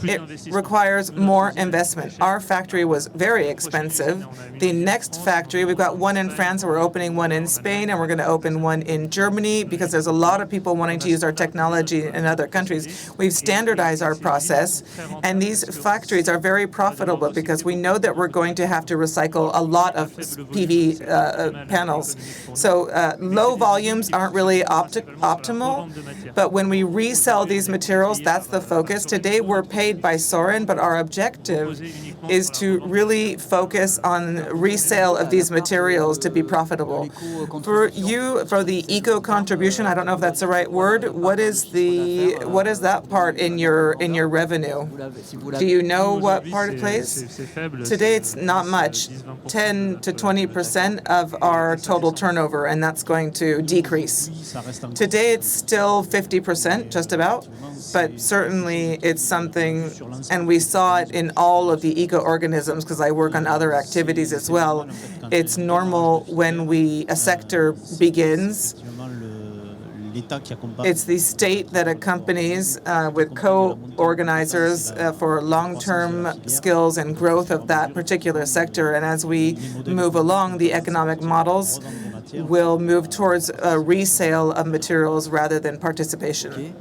it requires more investment. Our factory was very expensive. The next factory, we've got one in France, we're opening one in Spain, and we're going to open one in Germany because there's a lot of people wanting to use our technology in other countries. We've standardized our process, and these factories are very profitable because we know that we're going to have to recycle a lot of PV panels. So low volumes aren't really optimal, but when we resell these materials, that's the focus. Today, we're paid by SOREN, but our objective is to really focus on resale of these materials to be profitable. For you, for the eco contribution, I don't know if that's the right word. What is that part in your revenue? Do you know what part it plays? Today, it's not much, 10 to 20% of our total turnover, and that's going to decrease. Today, it's still 50%, just about, but certainly it's something, and we saw it in all of the eco-organisms because I work on other activities as well. It's normal when a sector begins. It's the state that accompanies with co-organizers for long-term skills and growth of that particular sector. And as we move along, the economic models will move towards a resale of materials rather than participation.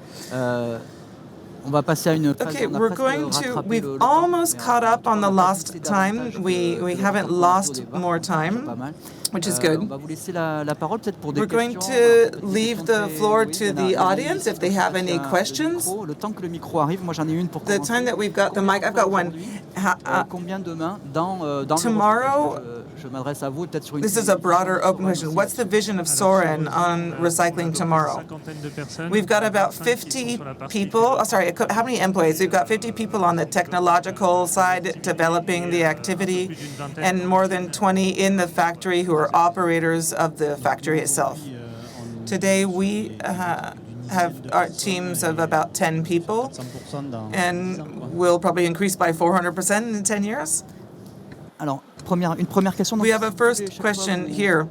Okay, we've almost caught up on the lost time. We haven't lost more time, which is good. We're going to leave the floor to the audience if they have any questions. The time that we've got the mic, I've got one. Tomorrow, this is a broader open question. What's the vision of SOREN on recycling tomorrow? We've got about 50 people. Oh, sorry, how many employees? We've got 50 people on the technological side developing the activity, and more than 20 in the factory who are operators of the factory itself. Today, we have our teams of about 10 people, and we'll probably increase by 400% in 10 years. première question. We have a first question here.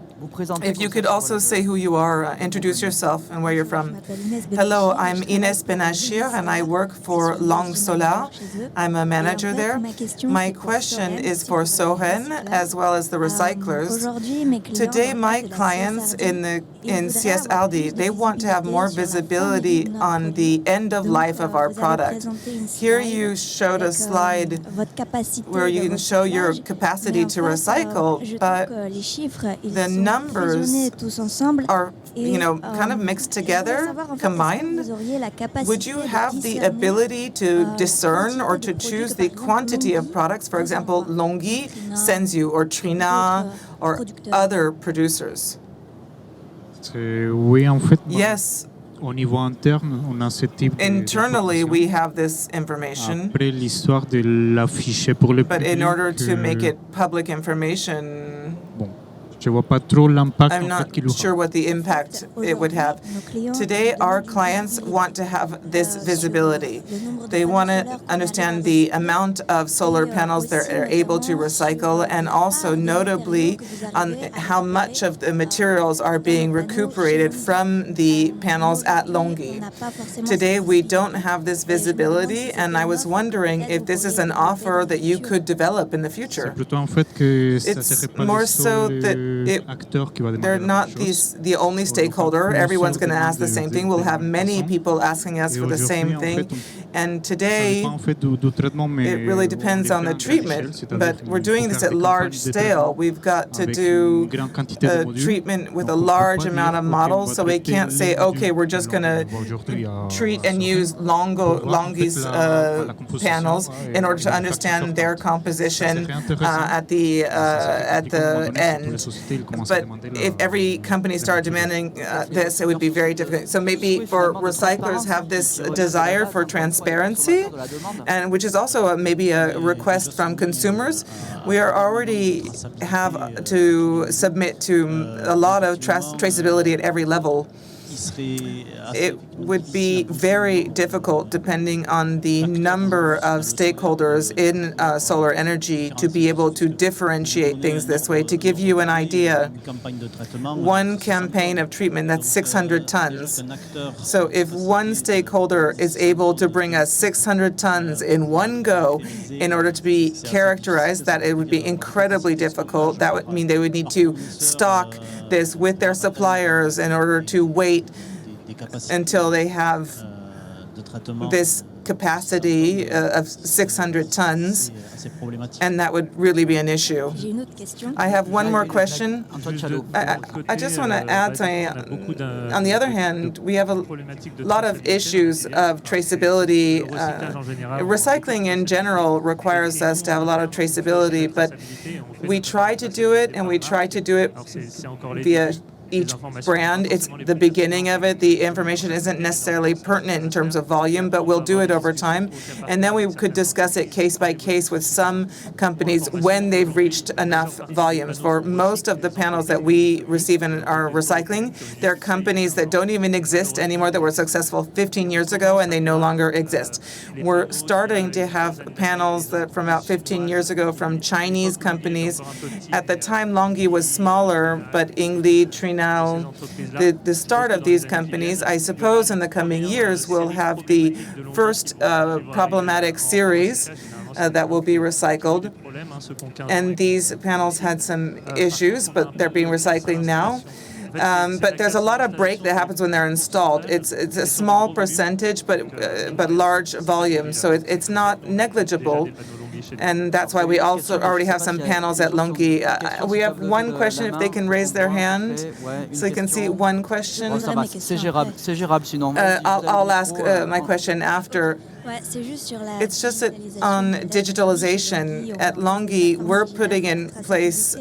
If you could also say who you are, introduce yourself and where you're from. Hello, I'm Ines Benachir and I work for Long Solar. I'm a manager there. My question is for SOREN as well as the recyclers. Today, my clients in CS Aldi, they want to have more visibility on the end of life of our product. Here you showed a slide where you can show your capacity to recycle, but the numbers are, kind of mixed together, combined. Would you have the ability to discern or to choose the quantity of products, for example, Longhi sends you, or Trina, or other producers? Oui, en fait. Yes. Au niveau interne, on a ce type Internally, we have this information. Après, l'histoire de l'afficher pour le But public, in order to make it public information, bon, je vois pas trop l'impact I'm not sure what the impact it would have. Today, our clients want to have this visibility. They want to understand the amount of solar panels they're able to recycle, and also notably on how much of the materials are being recuperated from the panels at Longhi. Today, we don't have this visibility, and I was wondering if this is an offer that you could develop in the future. It's more so that they're not the only stakeholder. Everyone's going to ask the same thing. We'll have many people asking us for the same thing. And today, it really depends on the treatment, but we're doing this at large scale. We've got to do treatment with a large amount of models, so we can't say, okay, we're just going to treat and use Longhi's panels in order to understand their composition at the end. But if every company started demanding this, it would be very difficult. So maybe for recyclers have this desire for transparency, and which is also maybe a request from consumers. We are already have to submit to a lot of traceability at every level. It would be very difficult, depending on the number of stakeholders in solar energy, to be able to differentiate things this way. To give you an idea, one campaign of treatment, that's 600 tons. So if one stakeholder is able to bring us 600 tons in one go in order to be characterized, that it would be incredibly difficult. That would mean they would need to stock this with their suppliers in order to wait until they have this capacity of 600 tons, and that would really be an issue. I have one more question. I just want to add something. On the other hand, we have a lot of issues of traceability. Recycling in general requires us to have a lot of traceability, but we try to do it, and we try to do it via each brand. It's the beginning of it. The information isn't necessarily pertinent in terms of volume, but we'll do it over time. And then we could discuss it case by case with some companies when they've reached enough volumes. For most of the panels that we receive in our recycling, they're companies that don't even exist anymore, that were successful 15 years ago, and they no longer exist. We're starting to have panels that from about 15 years ago from Chinese companies. At the time, Longhi was smaller, but Ingli, Trina, the start of these companies, I suppose in the coming years, will have the first problematic series that will be recycled. And these panels had some issues, but they're being recycled now. But there's a lot of break that happens when they're installed. It's a small percentage, but large volume, so it's not negligible. And that's why we also already have some panels at Longhi. We have one question, if they can raise their hand, so you can see one question. I'll ask my question after. It's just that on digitalization, at Longhi, we're putting in place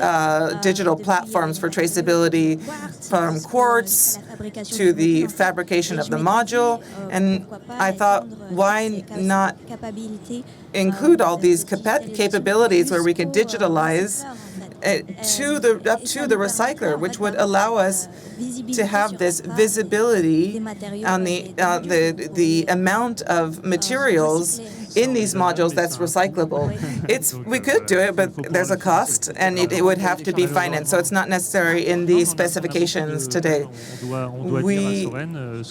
digital platforms for traceability, from quartz to the fabrication of the module. And I thought, why not include all these capabilities where we can digitalize up to the recycler, which would allow us to have this visibility on the amount of materials in these modules that's recyclable. We could do it, but there's a cost, and it would have to be financed. So it's not necessary in the specifications today. We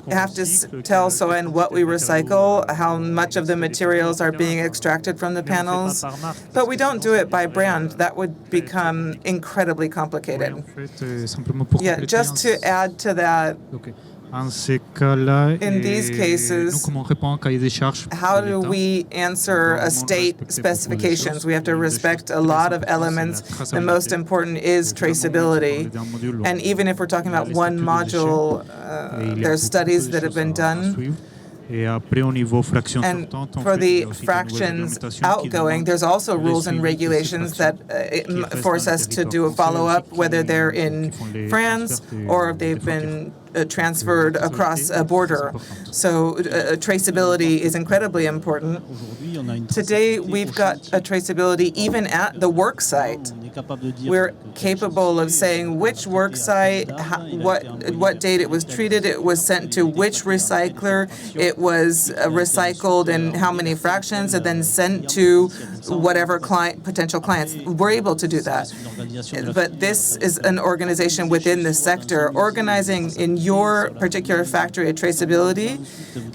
have to tell SOREN what we recycle, how much of the materials are being extracted from the panels, but we don't do it by brand. That would become incredibly complicated. Yeah, just to add to that, in these cases, how do we answer a state specifications? We have to respect a lot of elements. The most important is traceability. And even if we're talking about one module, there's studies that have been done. And for the fractions outgoing, there's also rules and regulations that force us to do a follow-up, whether they're in France or if they've been transferred across a border. So traceability is incredibly important. Today, we've got a traceability even at the work site. We're capable of saying which work site, what date it was treated, it was sent to which recycler, it was recycled and how many fractions, and then sent to whatever potential clients. We're able to do that. But this is an organization within the sector, organizing in your particular factory a traceability,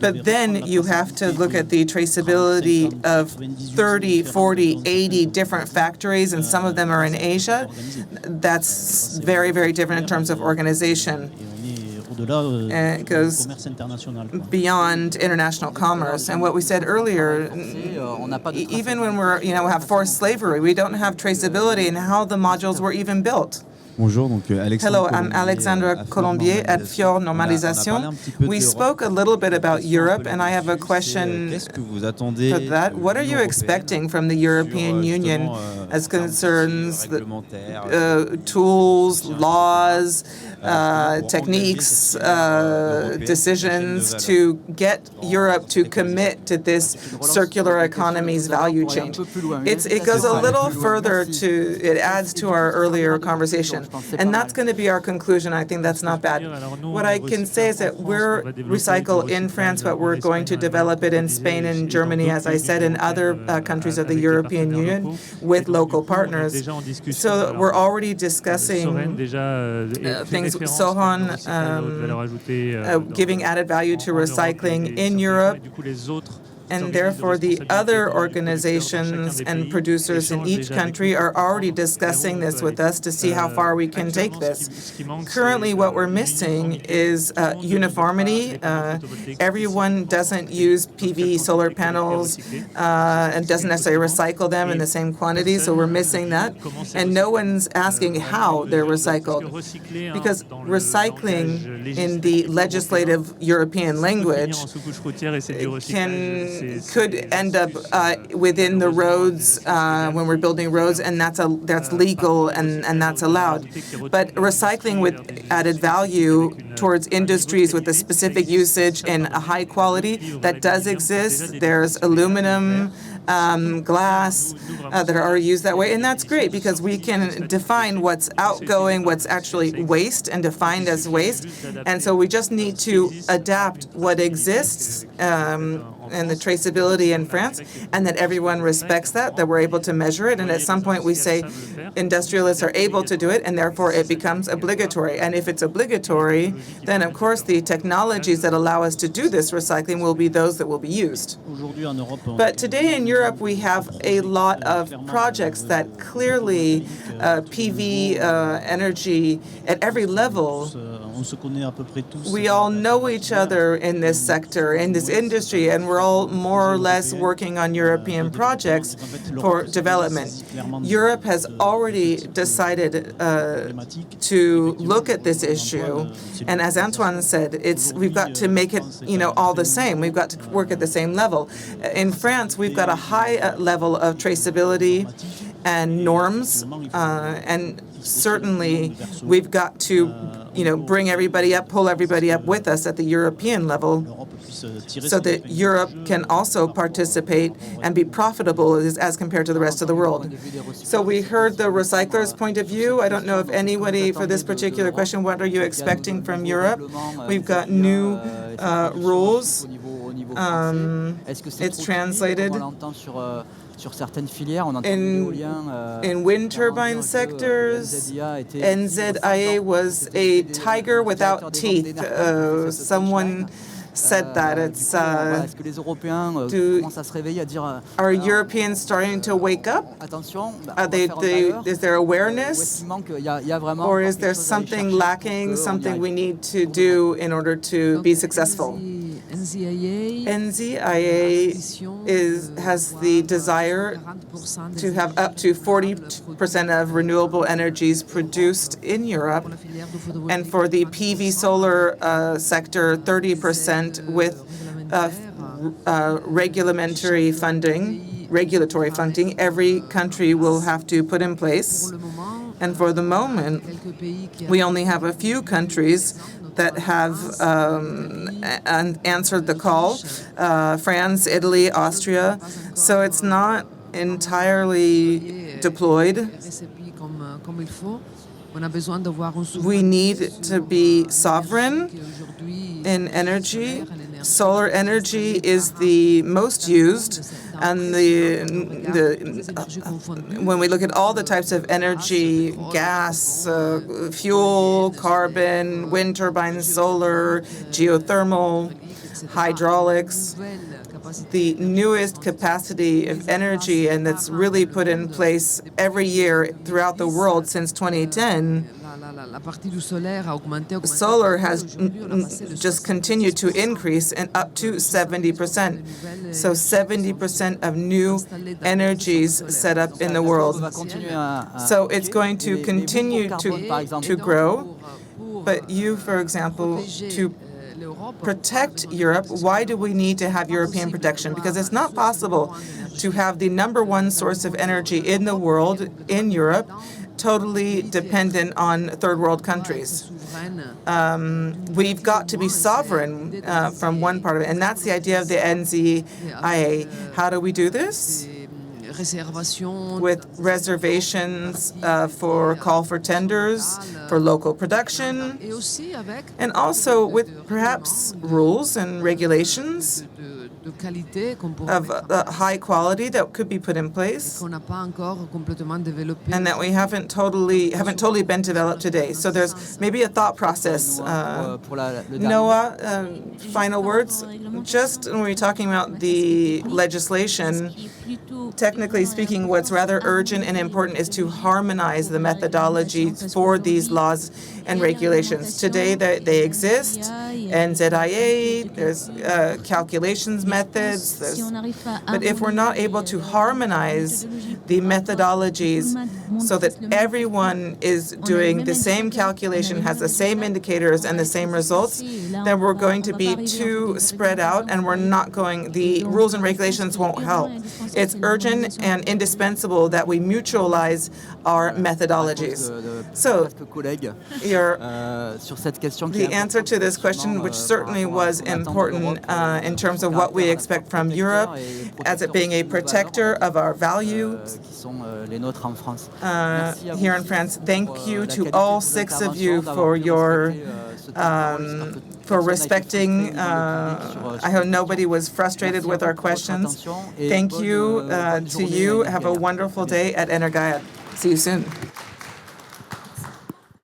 but then you have to look at the traceability of 30, 40, 80 different factories, and some of them are in Asia. That's very, very different in terms of organization. And it goes beyond international commerce. And what we said earlier, even when have forced slavery, we don't have traceability in how the modules were even built. Hello, I'm Alexandra Colombier at Fjord Normalisation. We spoke a little bit about Europe, and I have a question for that. What are you expecting from the European Union as concerns the tools, laws, techniques, decisions to get Europe to commit to this circular economy's value chain? It goes a little further it adds to our earlier conversation. And that's going to be our conclusion. I think that's not bad. What I can say is that we're recycle in France, but we're going to develop it in Spain and Germany, as I said, and other countries of the European Union with local partners. So we're already discussing things, SOREN giving added value to recycling in Europe. And therefore, the other organizations and producers in each country are already discussing this with us to see how far we can take this. Currently, what we're missing is uniformity. Everyone doesn't use PV solar panels and doesn't necessarily recycle them in the same quantity, so we're missing that. And no one's asking how they're recycled, because recycling in the legislative European language could end up within the roads when we're building roads, and that's legal and that's allowed. But recycling with added value towards industries with a specific usage and a high quality, that does exist. There's aluminum, glass that are already used that way, and that's great because we can define what's outgoing, what's actually waste and defined as waste, and so we just need to adapt what exists and the traceability in France, and that everyone respects that we're able to measure it, and at some point we say industrialists are able to do it, and therefore it becomes obligatory. And if it's obligatory, then of course the technologies that allow us to do this recycling will be those that will be used. But today in Europe we have a lot of projects that clearly PV energy at every level. We all know each other in this sector, in this industry, and we're all more or less working on European projects for development. Europe has already decided to look at this issue, and as Antoine said, we've got to make it, all the same. We've got to work at the same level. In France, we've got a high level of traceability and norms, and certainly we've got to bring everybody up, pull everybody up with us at the European level so that Europe can also participate and be profitable as compared to the rest of the world. So we heard the recyclers' point of view. I don't know if anybody, for this particular question, what are you expecting from Europe? We've got new rules It's translated in wind turbine sectors. NZIA was a tiger without teeth. Someone said that. It's are Europeans starting to wake up? Is there awareness? Or is there something lacking, something we need to do in order to be successful? NZIA has the desire to have up to 40% of renewable energies produced in Europe, and for the PV solar sector, 30% with regulatory funding every country will have to put in place. And for the moment, we only have a few countries that have answered the call, France, Italy, Austria. So it's not entirely deployed. We need to be sovereign in energy. Solar energy is the most used, and when we look at all the types of energy, gas, fuel, carbon, wind turbines, solar, geothermal, hydraulics, the newest capacity of energy, and that's really put in place every year throughout the world since 2010, solar has just continued to increase and up to 70%. So 70% of new energies set up in the world. So it's going to continue to grow. But you, for example, to protect Europe, why do we need to have European protection? Because it's not possible to have the #1 source of energy in the world, in Europe, totally dependent on third world countries. We've got to be sovereign from one part of it, and that's the idea of the NZIA. How do we do this? With reservations for call for tenders, for local production, and also with perhaps rules and regulations of high quality that could be put in place, and that we haven't totally been developed today. So there's maybe a thought process. Noah, final words. Just when we're talking about the legislation, technically speaking, what's rather urgent and important is to harmonize the methodology for these laws and regulations. Today, they exist. NZIA, there's calculations methods. But if we're not able to harmonize the methodologies so that everyone is doing the same calculation, has the same indicators and the same results, then we're going to be too spread out, and the rules and regulations won't help. It's urgent and indispensable that we mutualize our methodologies. So, the answer to this question, which certainly was important in terms of what we expect from Europe as it being a protector of our values here in France. Thank you to all 6 of you for your for respecting. I hope nobody was frustrated with our questions. Thank you to you. Have a wonderful day at EnerGaïa. See you soon.